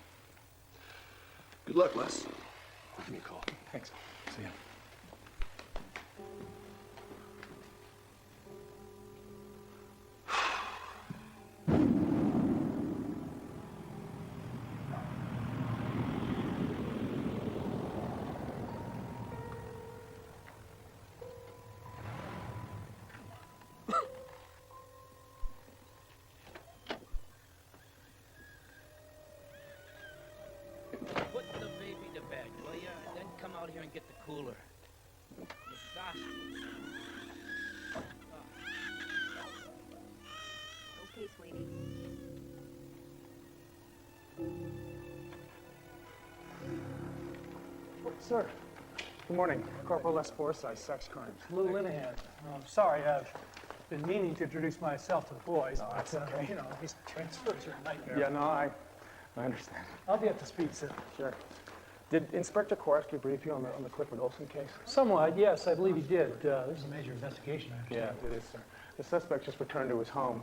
Good luck, Les. Give me a call. Thanks. See ya. cooler. Okay, sweetie. Sir, good morning. Corporal Les Forsyth, sex crimes. Lou Linehan. Sorry, I've been meaning to introduce myself to the boys. No, that's okay. You know, these transfers are a nightmare. Yeah, no, I understand. I'll be up to speed soon. Sure. Did Inspector Kowarski brief you on the Clifford Olson case? Somewhat, yes, I believe he did. There's a major investigation, actually. Yeah, it is, sir. The suspect just returned to his home.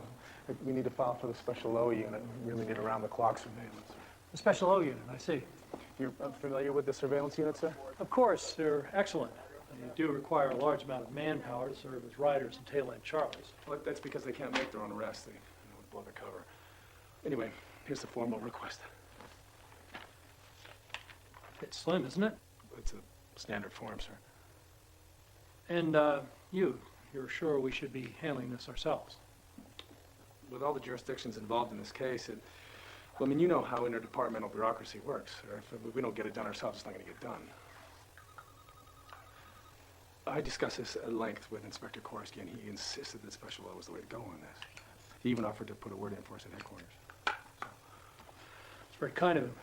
We need to file for the Special O unit. We really need around-the-clock surveillance. The Special O unit, I see. You're familiar with the surveillance unit, sir? Of course, they're excellent. They do require a large amount of manpower to serve as riders and tail-end Charlies. Well, that's because they can't make their own arrests. They would blow the cover. Anyway, here's the formal request. It's slim, isn't it? It's a standard form, sir. And you're sure we should be handling this ourselves? With all the jurisdictions involved in this case, well, I mean, you know how interdepartmental bureaucracy works, sir. If we don't get it done ourselves, it's not going to get done. I discussed this at length with Inspector Kowarski, and he insisted that Special O was the way to go on this. He even offered to put a word in for us at headquarters. It's very kind of him.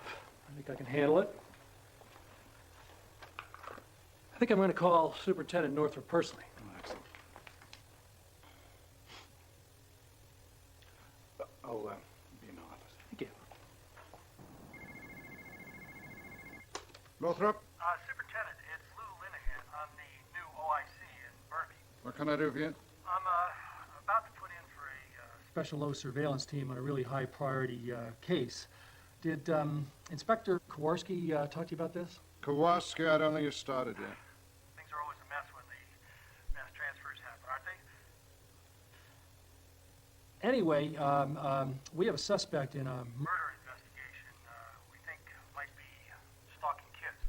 I think I can handle it. I think I'm going to call Superintendent Northrop personally. Oh, excellent. I'll be in the office. Thank you. Northrop, Superintendent, it's Lou Linehan. I'm the new OIC in Burnaby. what can I do for you? I'm about to put in for a Special O surveillance team on a really high priority case. Did Inspector Kowarski talk to you about this? Kowalski, I don't think you started yet. Things are always a mess when the mass transfers happen, aren't they? Anyway, we have a suspect in a murder investigation we think might be stalking kids.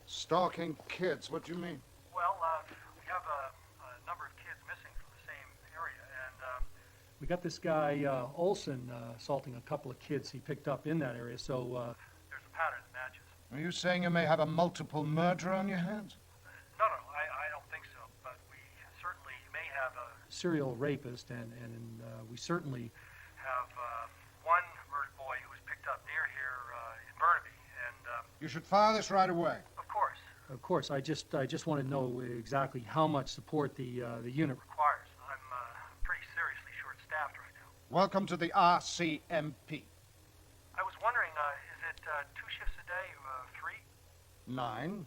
Stalking kids, what do you mean? Well, we have a number of kids missing from the same area, and we got this guy Olson assaulting a couple of kids he picked up in that area, so there's a pattern that matches. Are you saying you may have a multiple murder on your hands? No, I don't think so, but we certainly may have a serial rapist, and we certainly have one murdered boy who was picked up near here in Burnaby, and You should file this right away. of course. Of course, I just want to know exactly how much support the unit requires. I'm pretty seriously short-staffed right now. Welcome to the RCMP. I was wondering, is it 2 shifts a day, 3? 9.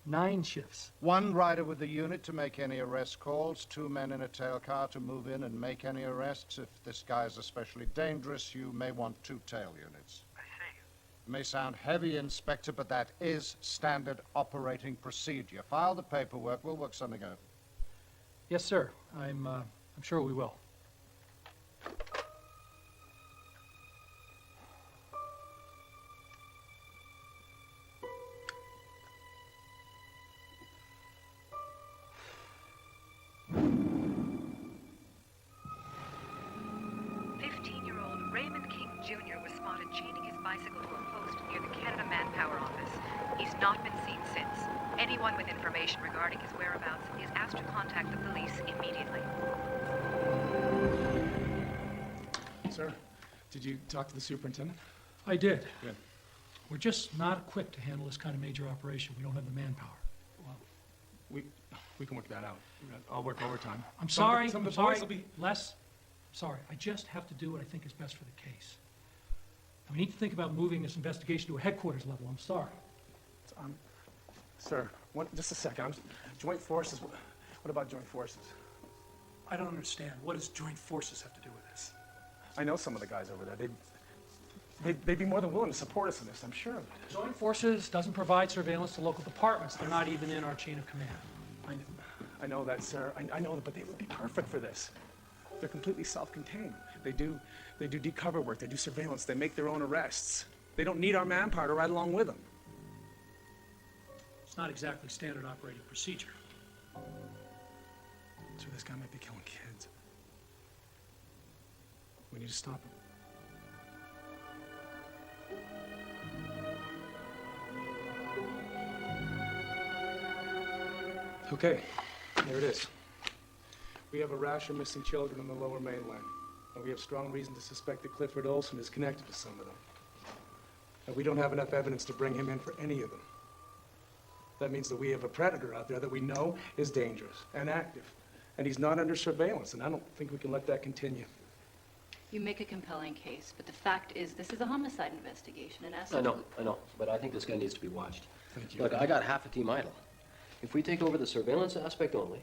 9 shifts. 1 rider with the unit to make any arrest calls, 2 men in a tail car to move in and make any arrests. If this guy is especially dangerous, you may want 2 tail units. I see. It may sound heavy, Inspector, but that is standard operating procedure. File the paperwork. We'll work something out. Yes, sir. I'm sure we will. Raymond King Jr. was spotted chaining his bicycle to a post near the Canada Manpower office. He's not been seen since. Anyone with information regarding his whereabouts is asked to contact the police immediately. Sir, did you talk to the superintendent? I did. Good. We're just not equipped to handle this kind of major operation. We don't have the manpower. We can work that out. I'll work overtime. I'm sorry. Some I'm of the sorry. boys will be... Les, sorry. I just have to do what I think is best for the case. We need to think about moving this investigation to a headquarters level. I'm sorry. Sir, just a second. Joint forces. What about joint forces? I don't understand. What does joint forces have to do with this? I know some of the guys over there. They'd be more than willing to support us in this, I'm sure of it. Joint forces doesn't provide surveillance to local departments. They're not even in our chain of command. I know that, sir. I know that, but they would be perfect for this. They're completely self-contained. They do deep cover work. They do surveillance. They make their own arrests. They don't need our manpower to ride along with them. It's not exactly standard operating procedure. So this guy might be killing kids. We need to stop him. Okay, there it is. We have a rash of missing children on the lower mainland, and we have strong reason to suspect that Clifford Olson is connected to some of them. And we don't have enough evidence to bring him in for any of them. That means that we have a predator out there that we know is dangerous and active, and he's not under surveillance, and I don't think we can let that continue. You make a compelling case, but the fact is this is a homicide investigation, and as I know, but I think this guy needs to be watched. Thank you. Look, I got half a team idle. If we take over the surveillance aspect only,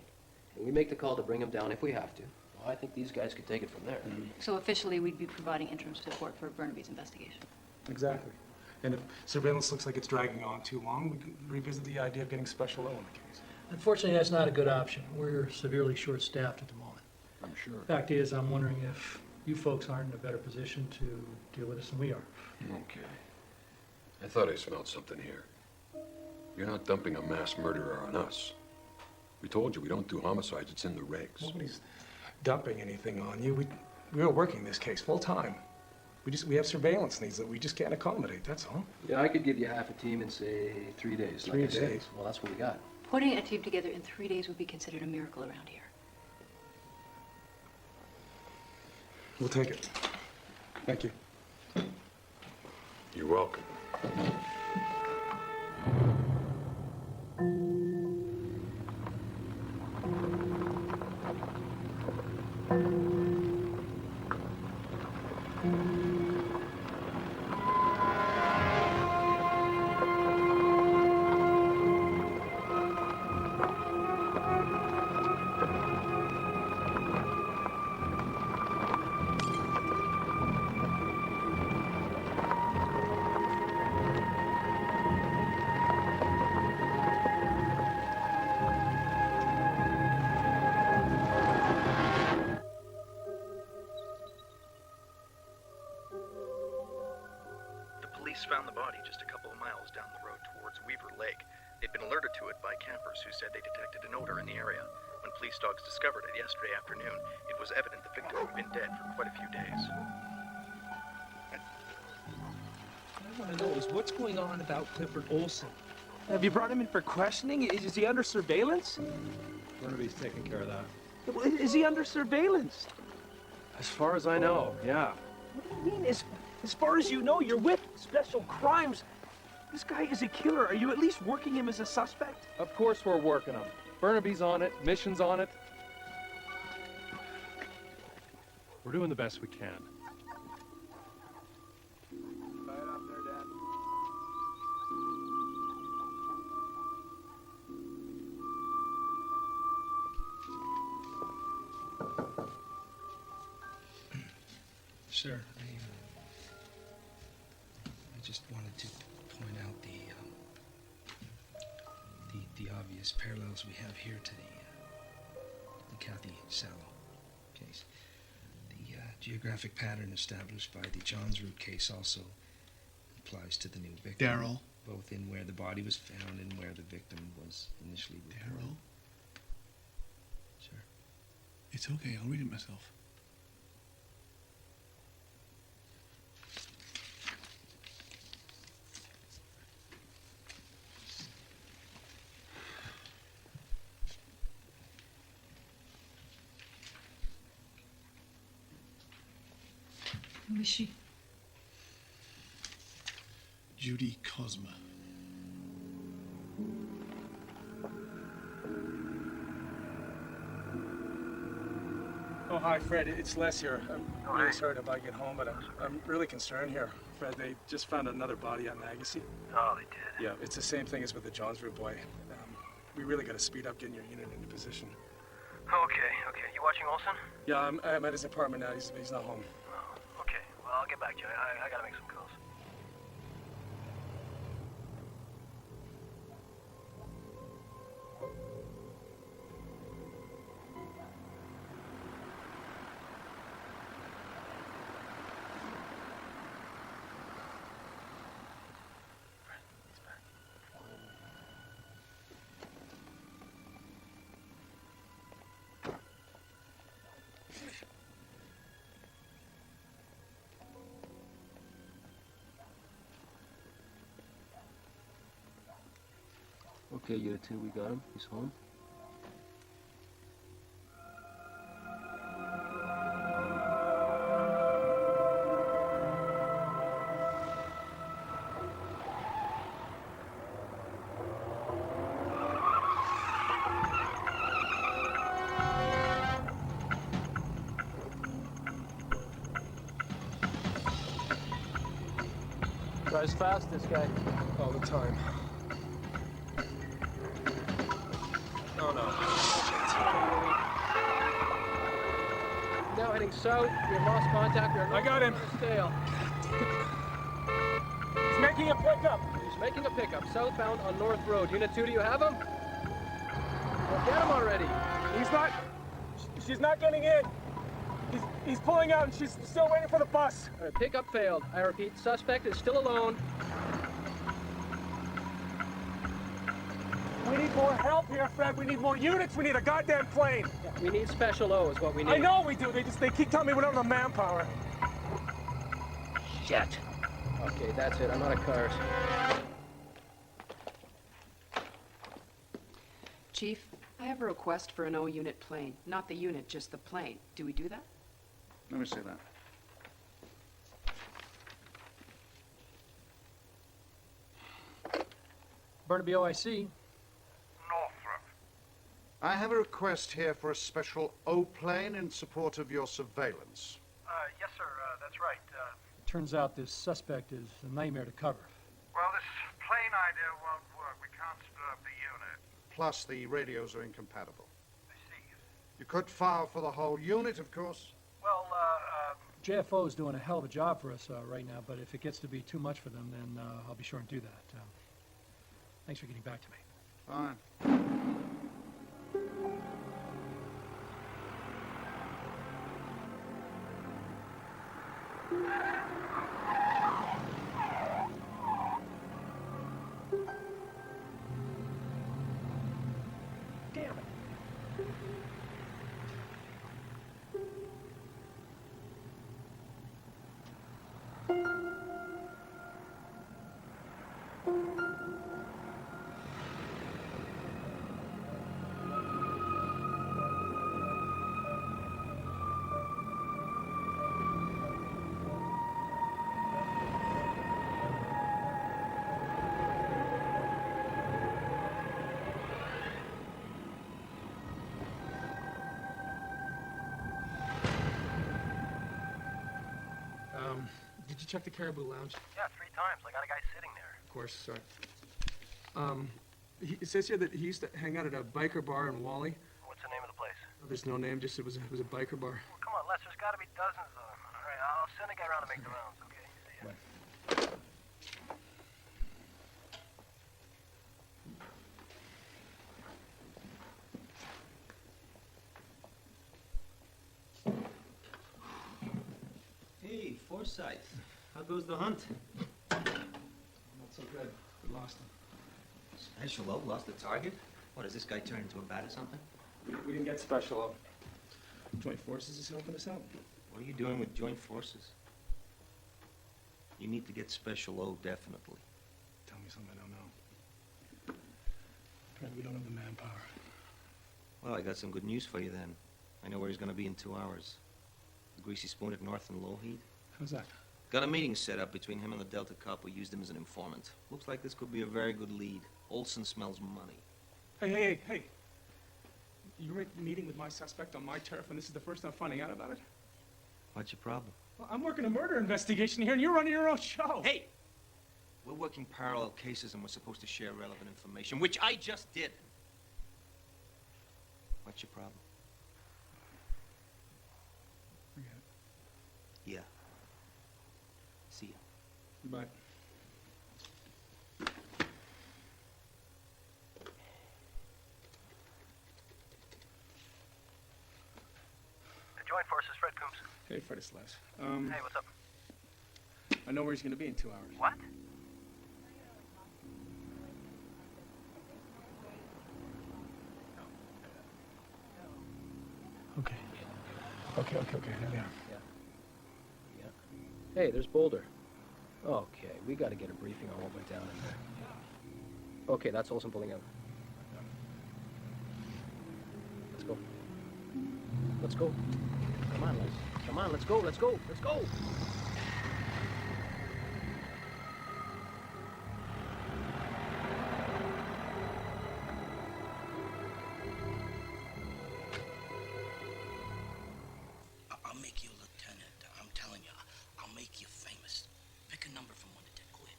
and we make the call to bring him down if we have to, well, I think these guys could take it from there. So officially, we'd be providing interim support for Burnaby's investigation. Exactly. And if surveillance looks like it's dragging on too long, we can revisit the idea of getting special law in the case. Unfortunately, that's not a good option. We're severely short-staffed at the moment. I'm sure. Fact is, I'm wondering if you folks aren't in a better position to deal with us than we are. Okay. I thought I smelled something here. You're not dumping a mass murderer on us. We told you we don't do homicides. It's in the regs. Nobody's dumping anything on you. We are working this case full time. We have surveillance needs that we just can't accommodate, that's all. Yeah, I could give you half a team in, say, 3 days. 3 like I said. days? Well, that's what we got. Putting a team together in 3 days would be considered a miracle around here. We'll take it. Thank you. You're welcome. Police found the body just a couple of miles down the road towards Weaver Lake. They'd been alerted to it by campers who said they detected an odor in the area. When police dogs discovered it yesterday afternoon, it was evident the victim had been dead for quite a few days. What I want to know is what's going on about Clifford Olson? Have you brought him in for questioning? Is he under surveillance? Burnaby's taking care of that. Is he under surveillance? As far as I know, yeah. What do you mean? As far as you know, you're with Special Crimes. This guy is a killer. Are you at least working him as a suspect? Of course we're working him. Burnaby's on it, Mission's on it. We're doing the best we can. Sir, I just wanted to point out the obvious parallels we have here to the Kathy Sallow case. The geographic pattern established by the Johns Root case also applies to the new victim. Darryl. Both in where the body was found and where the victim was initially reported. Darryl? Sir? It's okay, I'll read it myself. Who is she? Judy Cosma. Oh, hi, Fred. It's Les here. I'm really sorry to bug you at home, but I'm really concerned here. Fred, they just found another body on Agassiz. Oh, they did? Yeah, it's the same thing as with the Johns Root boy. We really got to speed up getting your unit into position. Okay. You watching Olson? Yeah, I'm at his apartment now. He's not home. Oh, okay. Well, I'll get back to you. I gotta make some calls. Okay, Unit 2, we got him. He's home. Tries fast, this guy. All the time. Oh, no. Now heading south. We have lost contact. We are I got him. Stale. He's making a pickup. He's making a pickup southbound on North Road. Unit 2, do you have him? Well, get him already. She's not getting in. He's pulling out and she's still waiting for the bus. All right, pickup failed. I repeat, suspect is still alone. We need more help here, Fred. We need more units. We need a goddamn plane. Yeah, we need Special O is what we need. I know we do. They keep telling me we don't have the manpower. Shit. Okay, that's it. I'm out of cars. Chief, I have a request for an O-unit plane. Not the unit, just the plane. Do we do that? Let me see that. Burnaby OIC. I have a request here for a special O-plane in support of your surveillance. Yes, sir. That's right. Turns out this suspect is a nightmare to cover. Well, this plane idea won't work. We can't split up the unit. Plus, the radios are incompatible. I see. You could file for the whole unit, of course. Well, JFO is doing a hell of a job for us right now, but if it gets to be too much for them, then I'll be sure and do that. Thanks for getting back to me. Fine. Damn it. Did you check the Caribou Lounge? Yeah, 3 times. I got a guy sitting there. Of course, sorry. It says here that he used to hang out at a biker bar in Wally. What's the name of the place? There's no name, just it was a biker bar. Well, come on, Les. There's got to be dozens of them. All right, I'll send a guy around to make the rounds, okay? See ya. Hey, Forsyth. How goes the hunt? Not so good. We lost him. Special O lost the target? What, has this guy turned into a bat or something? We didn't get Special O. Joint Forces is helping us out. What are you doing with joint forces? You need to get Special O, definitely. Tell me something I don't know. Apparently we don't have the manpower. Well, I got some good news for you then. I know where he's gonna be in 2 hours. The Greasy Spoon at North and Lougheed. How's that? Got a meeting set up between him and the Delta cop who used him as an informant. Looks like this could be a very good lead. Olson smells money. Hey. You're meeting with my suspect on my turf, and this is the first I'm finding out about it? What's your problem? Well, I'm working a murder investigation here, and you're running your own show. Hey! We're working parallel cases, and we're supposed to share relevant information, which I just did. What's your problem? Forget it. Yeah. See ya. Goodbye. The Joint Forces, Fred Coombs. Hey, Fred, it's Les. Hey, what's up? I know where he's gonna be in 2 hours. What? Okay. There we are. Yeah. Hey, there's Boulder. Okay, we got to get a briefing on what went down in there. Okay, that's Olson pulling out. Let's go. Let's go. Come on, Les. Come on, let's go. Let's go. Let's go. I'll make you a lieutenant. I'm telling you, I'll make you famous. Pick a number from 1 to 10, quick.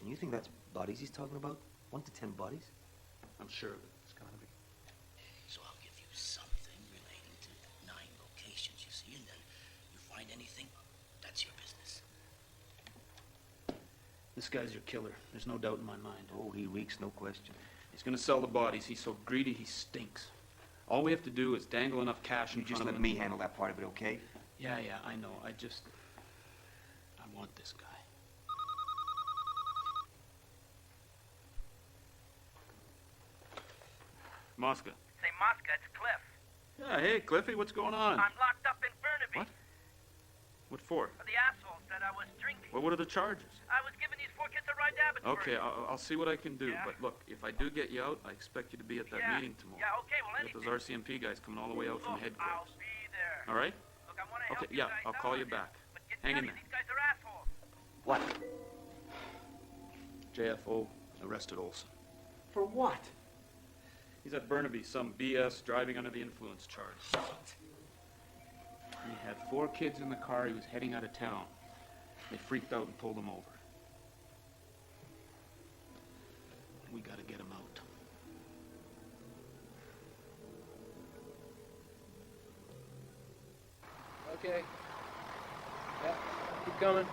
And you think that's bodies he's talking about? 1 to 10 bodies? I'm sure of it. It's gotta be. So I'll give you something relating to 9 locations, you see, and then you find anything, that's your business. This guy's your killer. There's no doubt in my mind. Oh, he reeks, no question. He's gonna sell the bodies. He's so greedy, he stinks. All we have to do is dangle enough cash in You just front let of him. me handle that part of it, okay? Yeah, I know. I want this guy. Mosca. Say, Mosca, it's Cliff. Yeah, hey, Cliffy, what's going on? I'm locked up in Burnaby. What? What for? For the assholes that I was drinking. Well, what are the charges? I was giving these 4 kids a ride to Abbotsford. Okay, I'll see what I can do. Yeah? But look, if I do get you out, I expect you to be at that meeting tomorrow. Yeah, okay, well, We got anything. those RCMP guys coming all the way out from Look, headquarters. I'll be there. All right? Look, I want to help Okay, you yeah, guys I'll out call on you this, back. But get Hang in ready, there. these guys are assholes. What? JFO arrested Olson. For what? He's at Burnaby, some BS driving under the influence charge. He had 4 kids in the car. He was heading out of town. They freaked out and pulled him over. We gotta get him out. Okay. Yeah, keep coming.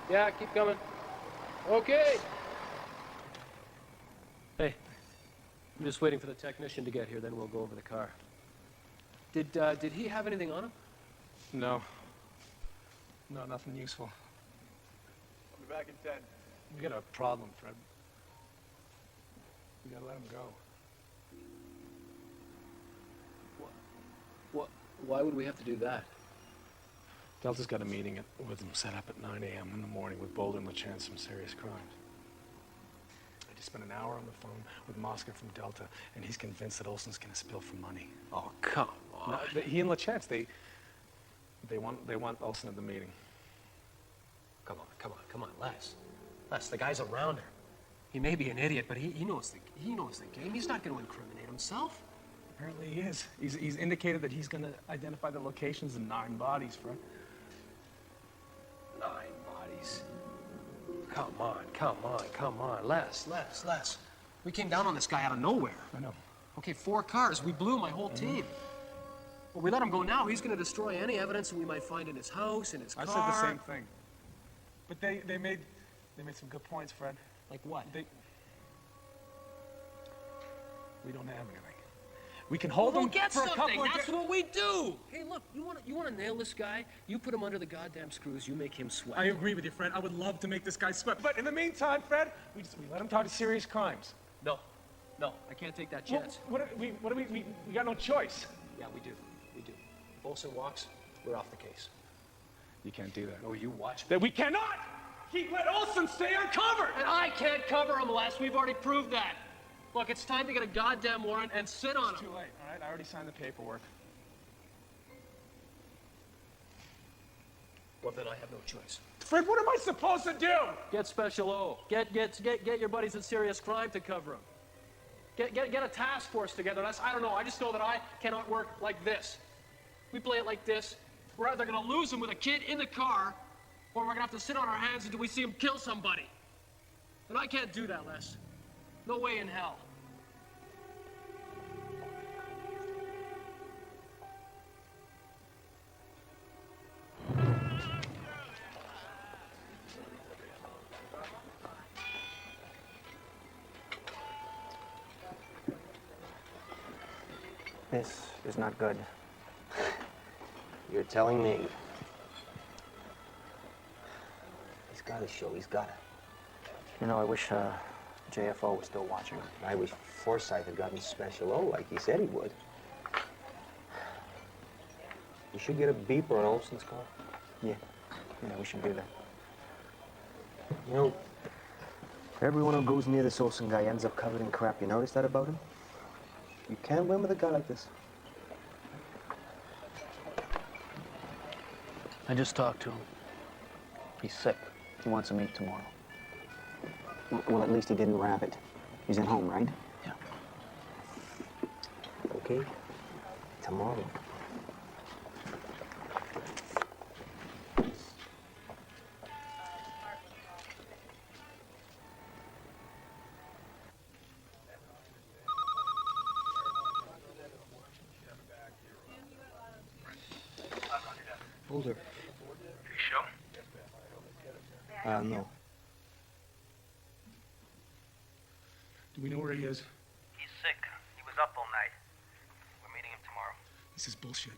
Yeah, keep coming. Okay. Hey, I'm just waiting for the technician to get here, then we'll go over the car. Did he have anything on him? No. No, nothing useful. I'll be back in 10. We got a problem, Fred. We gotta let him go. What? Why would we have to do that? Delta's got a meeting with him set up at 9 a.m. in the morning with Boulder and LeChance, some serious crimes. I just spent an hour on the phone with Mosca from Delta, and he's convinced that Olson's gonna spill for money. Oh, come on. No, he and LeChance, they want Olson at the meeting. Come on, Les, the guy's around her. He may be an idiot, but he knows the game. He's not going to incriminate himself. Apparently he is. He's indicated that he's gonna identify the locations of 9 bodies, Fred. 9 bodies. Come on, Les. We came down on this guy out of nowhere. I know. Okay, 4 cars. We blew my whole team. Well, we let him go now. He's going to destroy any evidence that we might find in his house, in his car. I said the same thing. But they made some good points, Fred. Like what? We don't have anything. We can hold We'll him get for a something. couple of That's what we do. Hey, look, you want to nail this guy? You put him under the goddamn screws. You make him sweat. I agree with you, Fred. I would love to make this guy sweat. But in the meantime, Fred, we let him talk to serious crimes. No, I can't take that chance. We got no choice. Yeah, we do. Olson walks, we're off the case. You can't do that. No, you watch. That we cannot let Olson stay uncovered. And I can't cover him, Les. We've already proved that. Look, it's time to get a goddamn warrant and sit on him. It's too late, all right? I already signed the paperwork. Well, then I have no choice. Fred, what am I supposed to do? Get Special O. Get your buddies at Serious Crime to cover him. Get a task force together. I don't know. I just know that I cannot work like this. We play it like this. We're either going to lose him with a kid in the car, or we're going to have to sit on our hands until we see him kill somebody. And I can't do that, Les. No way in hell. This is not good. You're telling me. He's got to show. He's got to. You know, I wish JFO was still watching. I wish Forsyth had gotten Special O like he said he would. You should get a beeper on Olson's car. Yeah, we should do that. You know, everyone who goes near this Olson guy ends up covered in crap. You notice that about him? You can't win with a guy like this. I just talked to him. He's sick. He wants to meet tomorrow. Well, at least he didn't wrap it. He's at home, right? Yeah. Okay. Tomorrow. Older. You sure? No. Do we know where he is? He's sick. He was up all night. We're meeting him tomorrow. This is bullshit.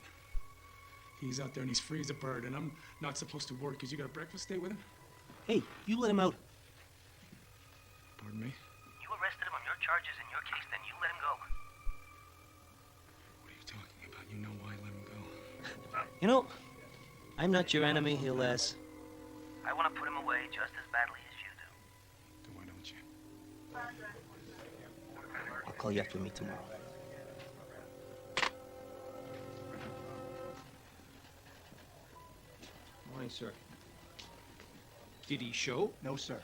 He's out there and he's free as a bird, and I'm not supposed to work because you got a breakfast date with him? Hey, you let him out. Pardon me? You arrested him on your charges in your case, then you let him go. What are you talking about? You know why I let him go. You know, I'm not your enemy, Hill-ass. I want to put him away just as badly as you do. Then why don't you? I'll call you after we meet tomorrow. Morning, sir. Did he show? No, sir.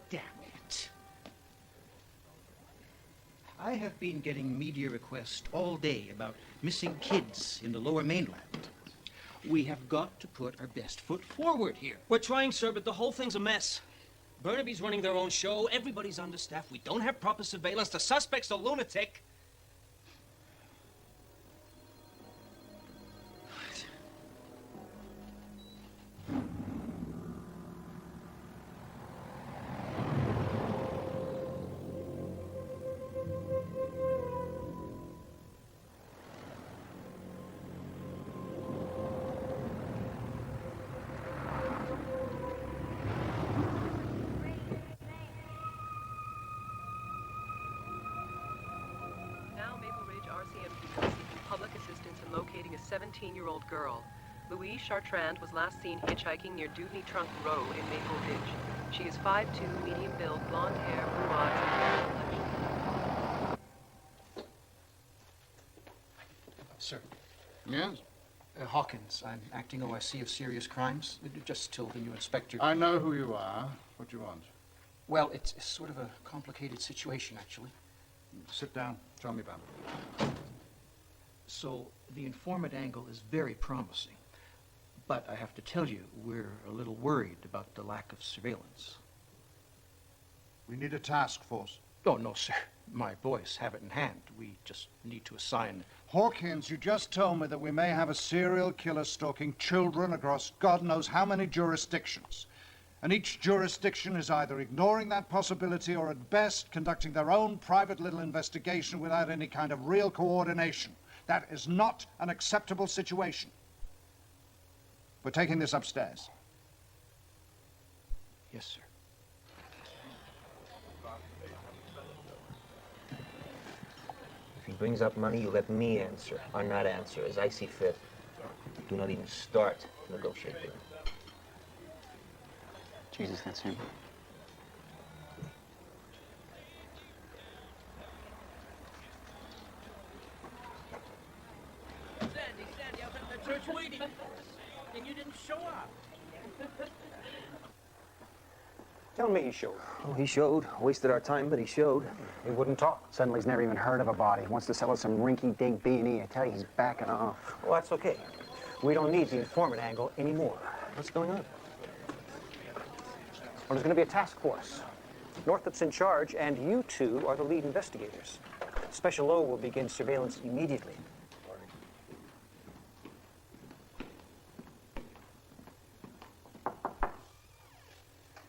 Damn it. I have been getting media requests all day about missing kids in the lower mainland. We have got to put our best foot forward here. We're trying, sir, but the whole thing's a mess. Burnaby's running their own show. Everybody's understaffed. We don't have proper surveillance. The suspect's a lunatic. Now Maple Ridge RCMP is seeking public assistance in locating a 17-year-old girl. Louise Chartrand was last seen hitchhiking near Dewdney Trunk Road in Maple Ridge. She is 5'2", medium build, blonde hair, blue eyes, and fair complexion. Sir. Yes? Hawkins, I'm acting OIC of serious crimes, just till the new inspector... I know who you are. What do you want? Well, it's sort of a complicated situation, actually. Sit down. Tell me about it. So, the informant angle is very promising. But I have to tell you, we're a little worried about the lack of surveillance. We need a task force. Oh, no, sir. My boys have it in hand. We just need to assign... Hawkins, you just told me that we may have a serial killer stalking children across God knows how many jurisdictions. And each jurisdiction is either ignoring that possibility or at best conducting their own private little investigation without any kind of real coordination. That is not an acceptable situation. We're taking this upstairs. Yes, sir. If he brings up money, you let me answer, or not answer, as I see fit. Do not even start to negotiate with him. Jesus, that's him. Sandy, I was at the church waiting, and you didn't show up. Tell me he showed. Oh, he showed. Wasted our time, but he showed. He wouldn't talk. Suddenly he's never even heard of a body. Wants to sell us some rinky-dink B&E. I tell you, he's backing off. Well, that's okay. We don't need the informant angle anymore. What's going on? Well, there's going to be a task force. Northup's in charge, and you two are the lead investigators. Special O will begin surveillance immediately.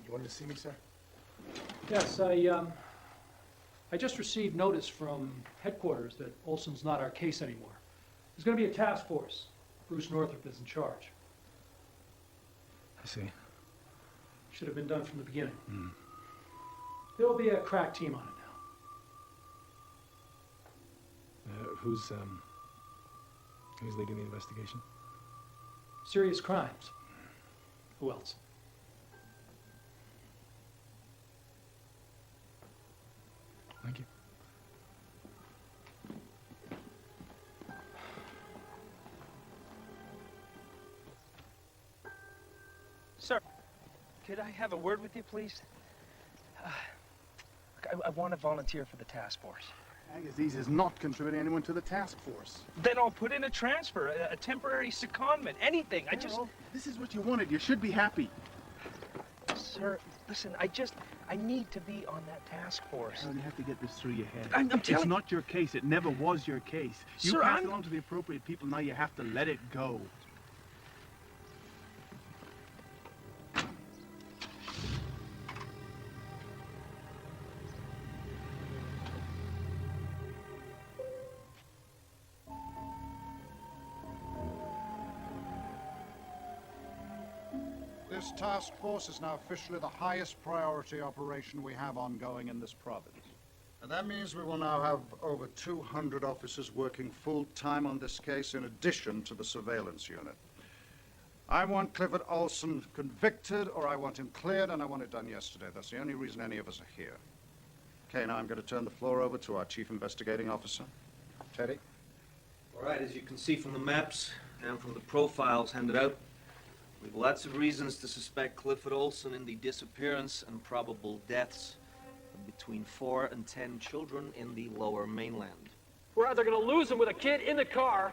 You wanted to see me, sir? Yes, I just received notice from headquarters that Olson's not our case anymore. There's going to be a task force. Bruce Northup is in charge. I see. Should have been done from the beginning. There'll be a crack team on it now. Who's leading the investigation? Serious crimes. Who else? Thank you. Sir, could I have a word with you, please? I want to volunteer for the task force. Agassiz is not contributing anyone to the task force. Then I'll put in a transfer, a temporary secondment, anything. This is what you wanted. You should be happy. Sir, listen, I need to be on that task force. You have to get this through your head. I'm telling It's not your case. It never was your case. You Sir, passed it on to the appropriate people. Now you have to let it go. This task force is now officially the highest priority operation we have ongoing in this province. And that means we will now have over 200 officers working full-time on this case in addition to the surveillance unit. I want Clifford Olson convicted, or I want him cleared, and I want it done yesterday. That's the only reason any of us are here. Okay, now I'm going to turn the floor over to our Chief Investigating Officer. Teddy? All right, as you can see from the maps and from the profiles handed out, we have lots of reasons to suspect Clifford Olson in the disappearance and probable deaths of between 4 and 10 children in the Lower Mainland. We're either gonna lose him with a kid in the car,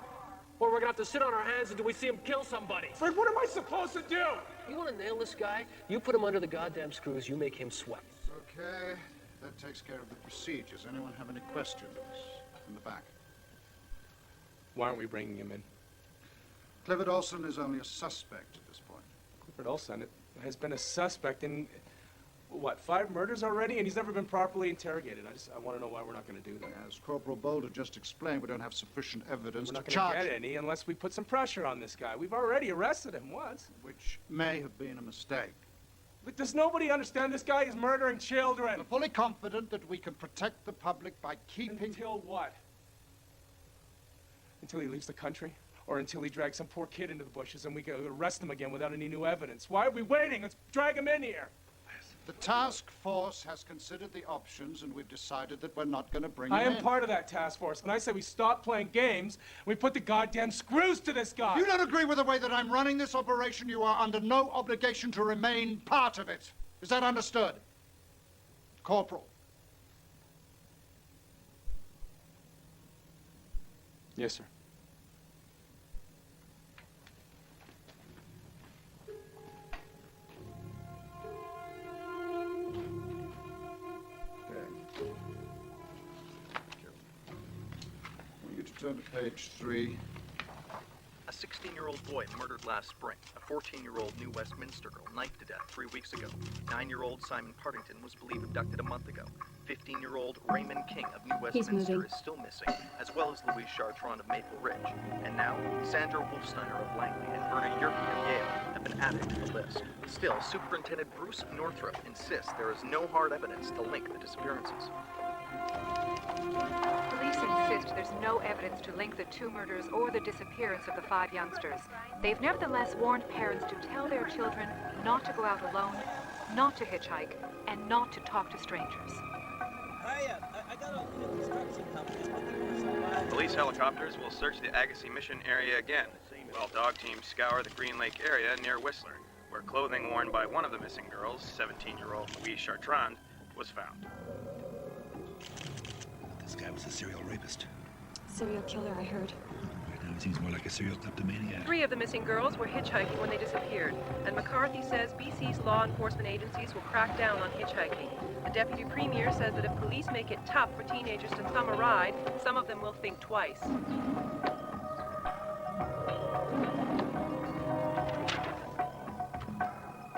or we're gonna have to sit on our hands until we see him kill somebody. Fred, what am I supposed to do? You wanna nail this guy? You put him under the goddamn screws, you make him sweat. Okay, that takes care of the procedures. Anyone have any questions? In the back. Why aren't we bringing him in? Clifford Olson is only a suspect at this point. Clifford Olson has been a suspect in, what, 5 murders already? And he's never been properly interrogated. I want to know why we're not going to do that. As Corporal Boulder just explained, we don't have sufficient evidence We're not to going charge to get any unless we put some pressure on this guy. We've already arrested him once. Which may have been a mistake. But does nobody understand this guy is murdering children? We're fully confident that we can protect the public by keeping... Until what? Until he leaves the country? Or until he drags some poor kid into the bushes and we can arrest him again without any new evidence? Why are we waiting? Let's drag him in here. The task force has considered the options, and we've decided that we're not going to bring him I am in. part of that task force, and I say we stop playing games and we put the goddamn screws to this guy. You don't agree with the way that I'm running this operation, you are under no obligation to remain part of it. Is that understood? Corporal. Yes, sir. Turn to page 3. A 16-year-old boy murdered last spring. A 14-year-old New Westminster girl knifed to death 3 weeks ago. 9-year-old Simon Partington was believed abducted a month ago. 15-year-old Raymond King of New Westminster is still missing, as well as Louise Chartrand of Maple Ridge. And now, Sandra Wolfsteiner of Langley and Berta Yerke of Yale have been added to the list. Still, Superintendent Bruce Northrup insists there is no hard evidence to link the disappearances. Police insist there's no evidence to link the 2 murders or the disappearance of the 5 youngsters. They've nevertheless warned parents to tell their children not to go out alone, not to hitchhike, and not to talk to strangers. I got a construction company. Police helicopters will search the Agassiz Mission area again, while dog teams scour the Green Lake area near Whistler, where clothing worn by one of the missing girls, 17-year-old Louise Chartrand, was found. This guy was a serial rapist. Serial killer, I heard. Right now, it seems more like a serial kleptomaniac. 3 of the missing girls were hitchhiking when they disappeared, and McCarthy says BC's law enforcement agencies will crack down on hitchhiking. The deputy premier says that if police make it tough for teenagers to thumb a ride, some of them will think twice.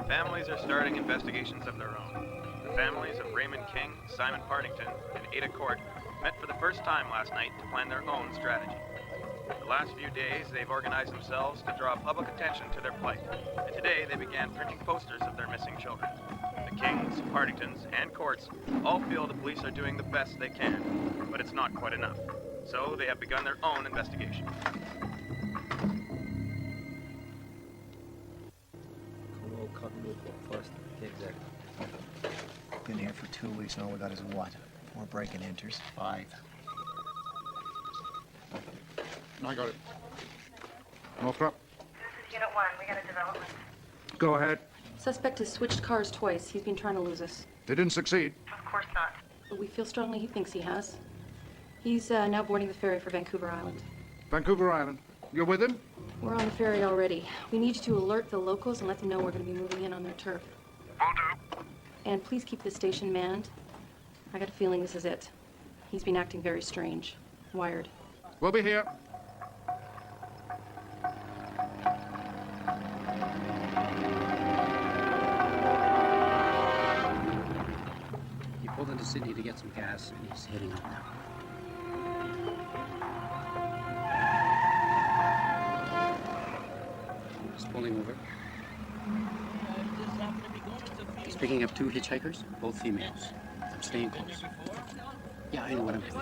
Families are starting investigations of their own. The families of Raymond King, Simon Partington, and Ada Court met for the first time last night to plan their own strategy. The last few days, they've organized themselves to draw public attention to their plight, and today they began printing posters of their missing children. The Kings, Partingtons, and Courts all feel the police are doing the best they can, but it's not quite enough. So they have begun their own investigation. Been here for 2 weeks, and all we got is what? 4 break-and enters? 5. I got it. Northrop? This is Unit 1. We got a development. Go ahead. Suspect has switched cars twice. He's been trying to lose us. They didn't succeed. Of course not. But we feel strongly he thinks he has. He's now boarding the ferry for Vancouver Island. Vancouver Island. You're with him? We're on the ferry already. We need you to alert the locals and let them know we're going to be moving in on their turf. Will do. And please keep the station manned. I got a feeling this is it. He's been acting very strange. Wired. We'll be here. He pulled into Sydney to get some gas, and he's heading out now. Just pulling over. Speaking of two hitchhikers, both females. I'm staying close. Yeah, I know what I'm doing.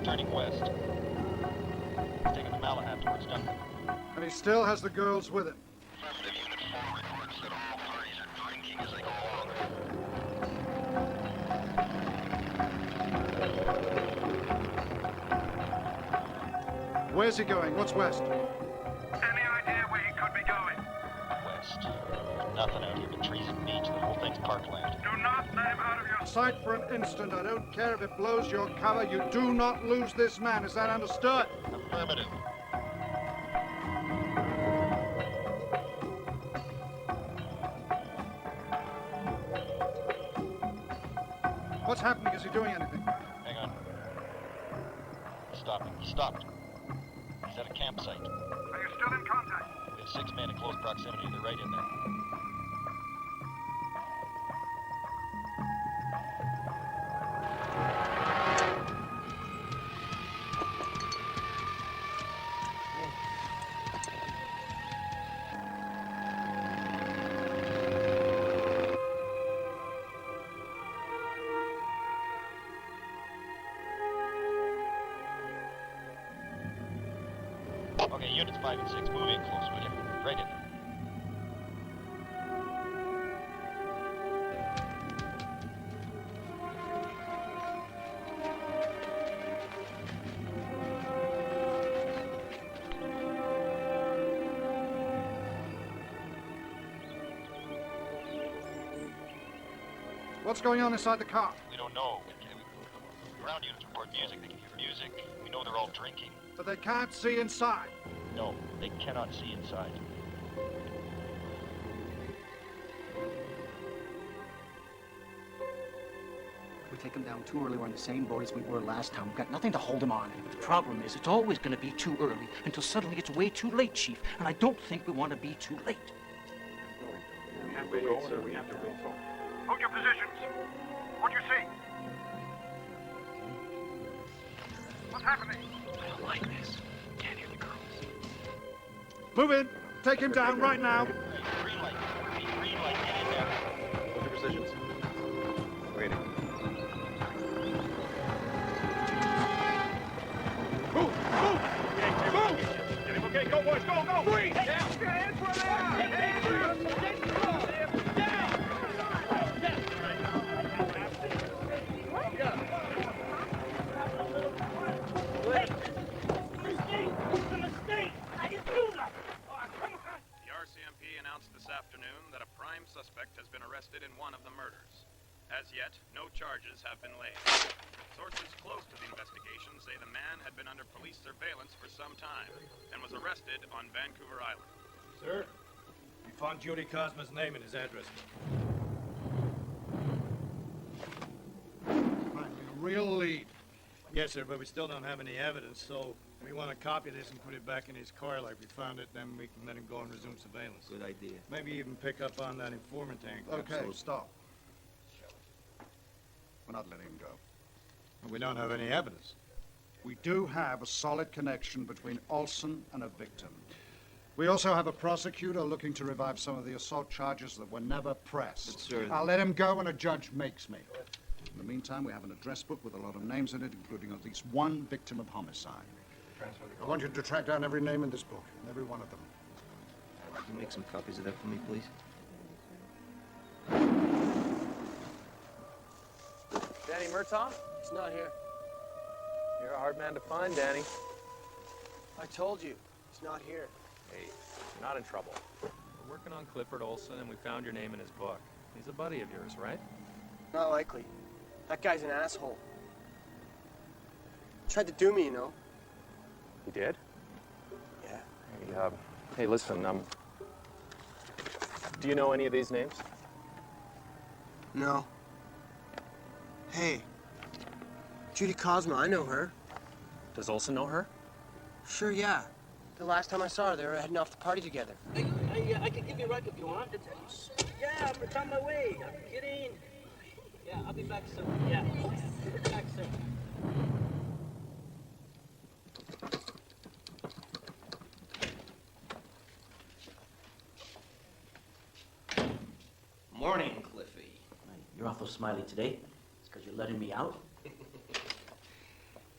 Turning west. Taking the Malahat towards Duncan. And he still has the girls with him. Unit 4 reports that all parties are drinking as they go along. Where's he going? What's west? Any idea where he could be going? West. Nothing out here but trees and beach. The whole thing's parkland. Do not let him out of your Sight for an instant. I don't care if it blows your cover. You do not lose this man. Is that understood? Affirmative. What's happening? Is he doing anything? Hang on. Stop him. He stopped. He's at a campsite. Are you still in contact? We have 6 men in close proximity. They're right in there. Okay, units 5 and 6, move in close, will you? Right in there. What's going on inside the car? We don't know. Ground units report music. They can hear music. We know they're all drinking. But they can't see inside. No, they cannot see inside. We take him down too early, we're on the same boat as we were last time. We've got nothing to hold him on. The problem is, it's always going to be too early until suddenly it's way too late, Chief. And I don't think we want to be too late. We have to go, or we have to wait. Hold your positions. What do you see? What's happening? I don't like this. Can't hear the girls. Move in. Take him down right now. Green light. Green light. Get in there. Hold your positions. Waiting. Move! Move! Get him, okay? Go, boys, go, go! Breathe! Down! Hands where they are! Hands where The RCMP announced this afternoon that a prime suspect has been arrested in one of the murders. As yet, no charges have been laid. Sources close to the investigation say the man had been under police surveillance for some time and was arrested on Vancouver Island. Sir, we found Judy Cosma's name and his address. Real lead. Yes, sir, but we still don't have any evidence, so we want to copy this and put it back in his car like we found it, then we can let him go and resume surveillance. Good idea. Maybe even pick up on that informant angle. Okay, stop. We're not letting him go. We don't have any evidence. We do have a solid connection between Olson and a victim. We also have a prosecutor looking to revive some of the assault charges that were never pressed. But, sir, I'll let him go when a judge makes me. In the meantime, we have an address book with a lot of names in it, including at least one victim of homicide. I want you to track down every name in this book, every one of them. Can you make some copies of that for me, please? Danny Murtaugh? He's not here. You're a hard man to find, Danny. I told you, he's not here. Hey, you're not in trouble. We're working on Clifford Olson, and we found your name in his book. He's a buddy of yours, right? Not likely. That guy's an asshole. Tried to do me, you know. He did? Yeah. Hey, listen, do you know any of these names? No. Hey, Judy Cosma, I know her. Does Olson know her? Sure, yeah. The last time I saw her, they were heading off the party together. I can give you a ride if you want. Yeah, it's on my way. I'm kidding. Yeah, I'll be back soon. Yeah, I'll be back soon. Morning, Cliffy. You're awful smiley today. It's because you're letting me out?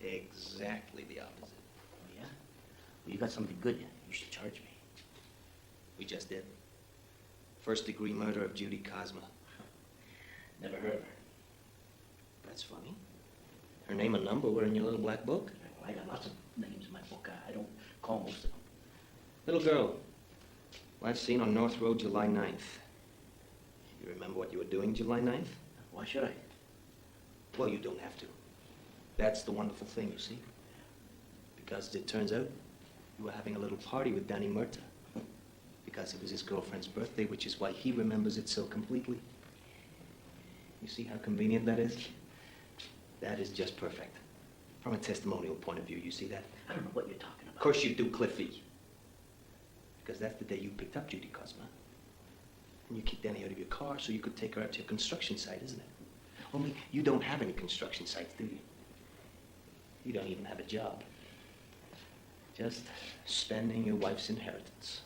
Exactly the opposite. Oh, yeah? Well, you got something good. You should charge me. We just did. First-degree murder of Judy Cosma. Never heard of her. That's funny. Her name and number were in your little black book. I got lots of names in my book. I don't call most of them. Little girl. Last seen on North Road, July 9th. You remember what you were doing July 9th? Why should I? Well, you don't have to. That's the wonderful thing, you see. Because it turns out you were having a little party with Danny Murta. Because it was his girlfriend's birthday, which is why he remembers it so completely. You see how convenient that is? That is just perfect. From a testimonial point of view, you see that? I don't know what you're talking about. Of course you do, Cliffy. Because that's the day you picked up Judy Cosma. And you kicked Danny out of your car so you could take her out to your construction site, isn't it? Only you don't have any construction sites, do you? You don't even have a job. Just spending your wife's inheritance.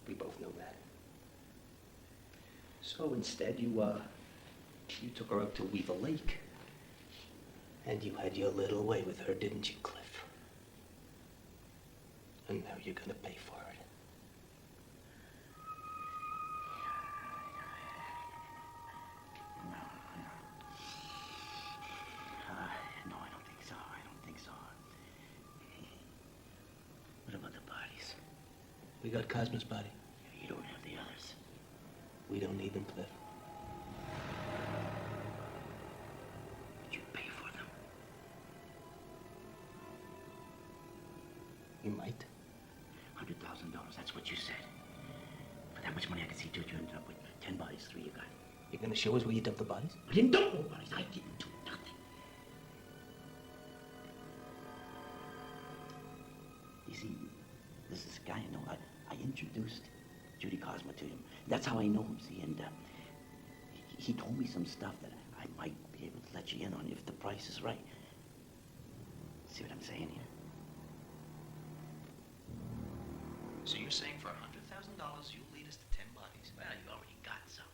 We both know that. So instead, you took her out to Weaver Lake. And you had your little way with her, didn't you, Cliff? And now you're gonna pay for it. No, I don't think so. I don't think so. What about the bodies? We got Cosma's body. You don't have the others. We don't need them, Cliff. Did you pay for them? You might. $100,000, that's what you said. For that much money, I can see to it you ended up with 10 bodies, 3 you got. You're gonna show us where you dumped the bodies? I didn't dump no bodies. I didn't do nothing. You see, this is a guy I know. I introduced Judy Cosma to him. That's how I know him, see, and he told me some stuff that I might be able to let you in on if the price is right. See what I'm saying here? So you're saying for $100,000 you'll lead us to 10 bodies? Well, you already got some.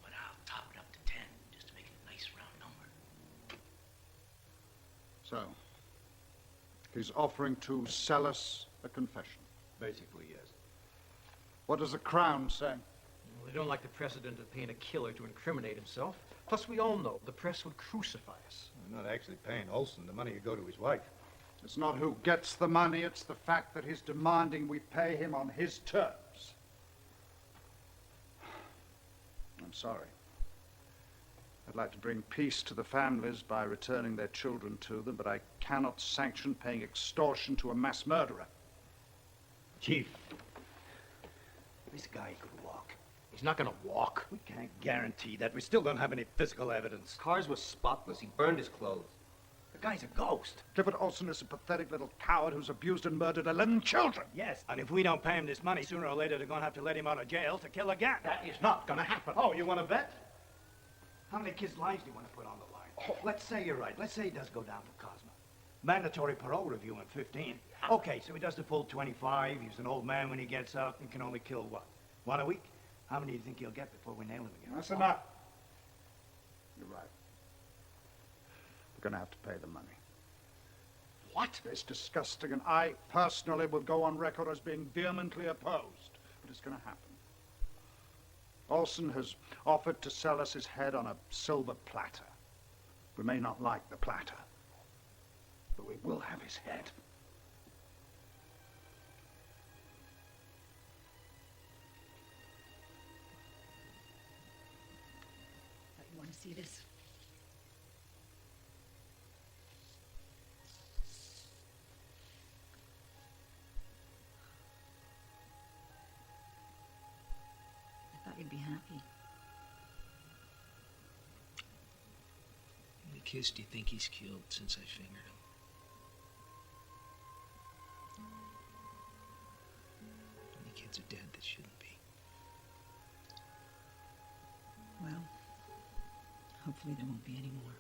But I'll top it up to 10, just to make it a nice round number. So, he's offering to sell us a confession. Basically, yes. What does the Crown say? Well, they don't like the precedent of paying a killer to incriminate himself. Plus, we all know the press would crucify us. We're not actually paying Olson. The money would go to his wife. It's not who gets the money, it's the fact that he's demanding we pay him on his terms. I'm sorry. I'd like to bring peace to the families by returning their children to them, but I cannot sanction paying extortion to a mass murderer. Chief, this guy could walk. He's not gonna walk. We can't guarantee that. We still don't have any physical evidence. Cars were spotless. He burned his clothes. The guy's a ghost. Clifford Olson is a pathetic little coward who's abused and murdered 11 children. Yes, and if we don't pay him this money, sooner or later they're going to have to let him out of jail to kill again. That is not gonna happen. Oh, you want to bet? How many kids' lives do you want to put on the line? Oh, let's say you're right. Let's say he does go down for Cosma. Mandatory parole review in 15. Okay, so he does the full 25. He's an old man when he gets out and can only kill what? 1 a week? How many do you think he'll get before we nail him again? That's enough. You're right. We're going to have to pay the money. What? It's disgusting, and I personally will go on record as being vehemently opposed, but it's going to happen. Olson has offered to sell us his head on a silver platter. We may not like the platter, but we will have his head. You want to see this? I thought you'd be happy. How many kids do you think he's killed since I fingered him? Hopefully there won't be any more.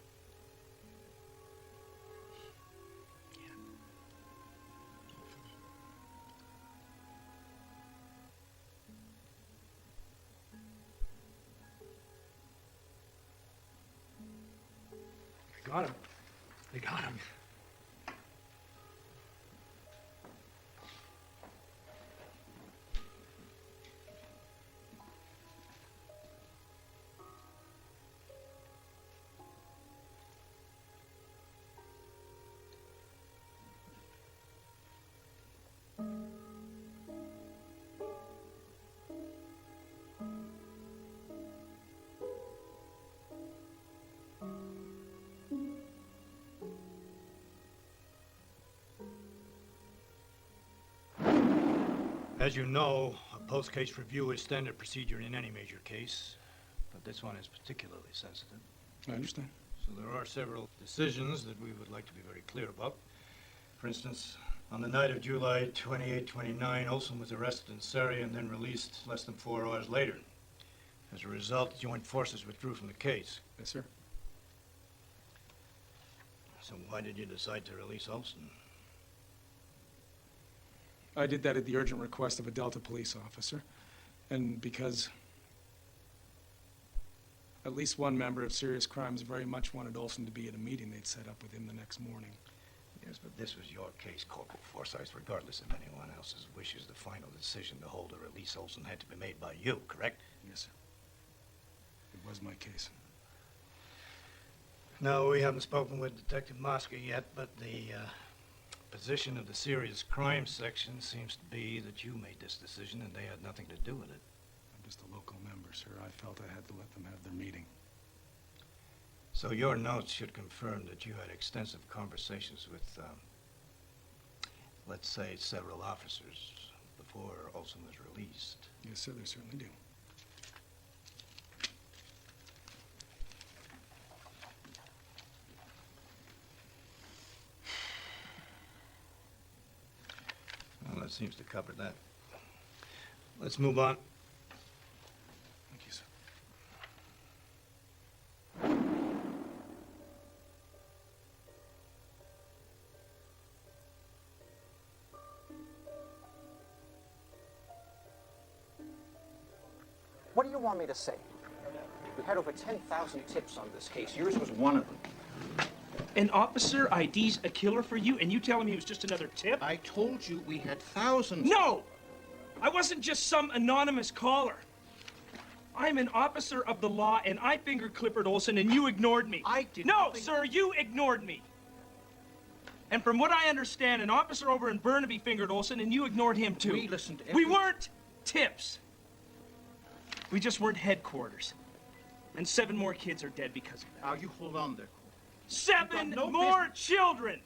They got him. They got him. As you know, a post-case review is standard procedure in any major case, but this one is particularly sensitive. I understand. So there are several decisions that we would like to be very clear about. For instance, on the night of July 28-29, Olson was arrested in Surrey and then released less than 4 hours later. As a result, joint forces withdrew from the case. Yes, sir. So why did you decide to release Olson? I did that at the urgent request of a Delta police officer, and because at least one member of Serious Crimes very much wanted Olson to be at a meeting they'd set up with him the next morning. Yes, but this was your case, Corporal Forsyth. Regardless of anyone else's wishes, the final decision to hold or release Olson had to be made by you, correct? Yes, sir. It was my case. No, we haven't spoken with Detective Mosca yet, but the position of the Serious Crimes section seems to be that you made this decision and they had nothing to do with it. I'm just a local member, sir. I felt I had to let them have their meeting. So your notes should confirm that you had extensive conversations with, let's say, several officers before Olson was released. Yes, sir, they certainly do. Well, that seems to cover that. Let's move on. Thank you, sir. What do you want me to say? We had over 10,000 tips on this case. Yours was one of them. An officer IDs a killer for you, and you tell him he was just another tip? I told you we had thousands. No! I wasn't just some anonymous caller. I'm an officer of the law, and I fingered Clifford Olson, and you ignored me. I didn't. No, sir, you ignored me. And from what I understand, an officer over in Burnaby fingered Olson, and you ignored him, too. We listened to every... We weren't tips. We just weren't headquarters. And 7 more kids are dead because of that. Now, you hold on there. 7 more children!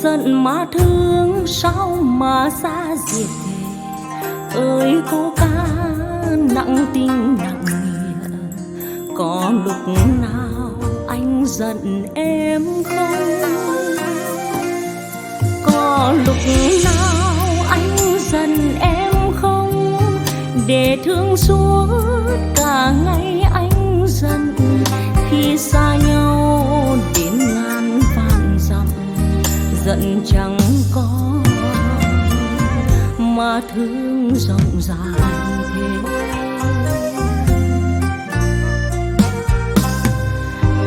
Giận mà thương sao mà xa diệt ơi cô ca nặng tình nặng nghĩa có lúc nào anh anh giận em không? Có lúc nào anh giận em không? Để thương suốt cả ngày anh giận, khi xa nhau đến ngàn vạn dặm, giận chẳng có mà thương rộng rãi thế.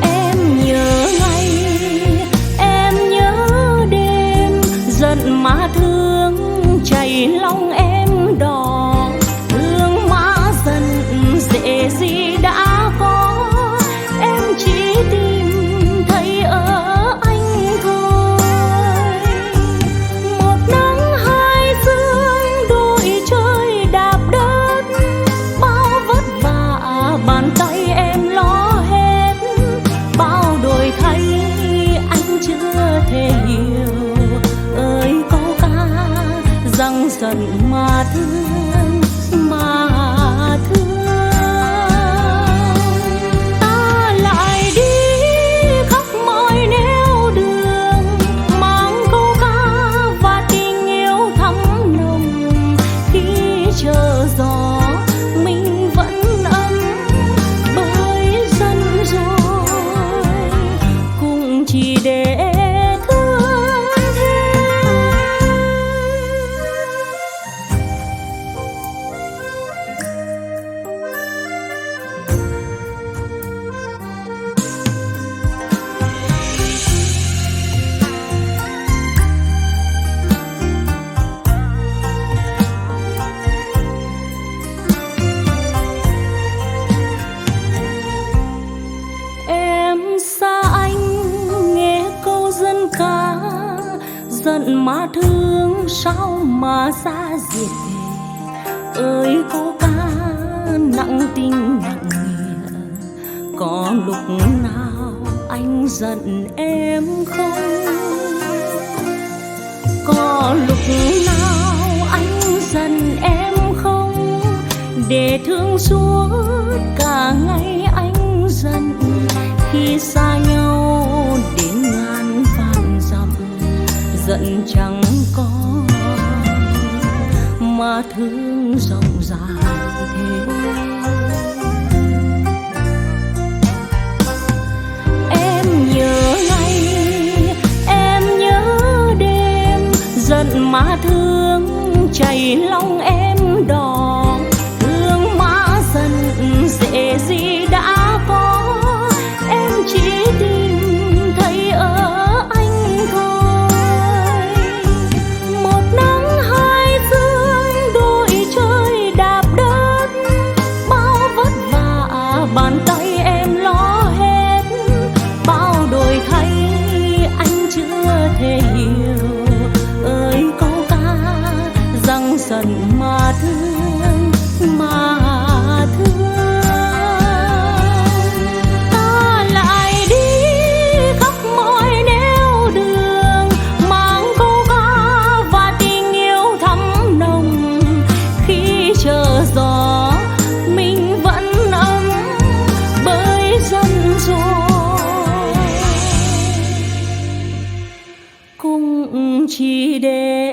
Em nhớ ngày, em nhớ đêm, giận mà thương chảy lòng em đỏ. Thương mà giận dễ gì đã có, em chỉ tìm thấy ở anh thôi. Một nắng hai sương đôi trời đạp đất, bao vất vả bàn tay em lo hết. Bao đổi thay anh chưa thể hiểu, ơi câu ca rằng giận mà thương, mà thương. Ta lại đi khắp mọi nẻo đường, mang câu ca và tình yêu thắm nồng. Khi chờ gió mình vẫn ấm, bởi dân rồi cũng chỉ để thương thêm. Em xa anh nghe câu dân ca, giận mà thương sao mà xa diệt về. Ơi câu ca nặng tình nặng nghĩa, có lúc nào anh giận em không? Có lúc nào anh giận em không? Để thương suốt cả ngày anh giận, khi xa nhau đến ngàn vạn dặm, giận chẳng có mà thương rộng rãi thế. Em nhớ ngày, em nhớ đêm, giận mà thương chảy lòng em đỏ. Thương mà giận dễ gì đã có, em chỉ tìm thấy ở anh thôi. Một nắng hai sương đôi trời đạp đất, bao vất vả bàn tay em lo hết. Bao đổi thay anh chưa thể hiểu, ơi câu ca rằng giận mà thương, mà thương. Ta lại đi khắp mọi nẻo đường, mang câu ca và tình yêu thắm nồng. Khi chờ gió mình vẫn ấm, bởi dân rồi cũng chỉ để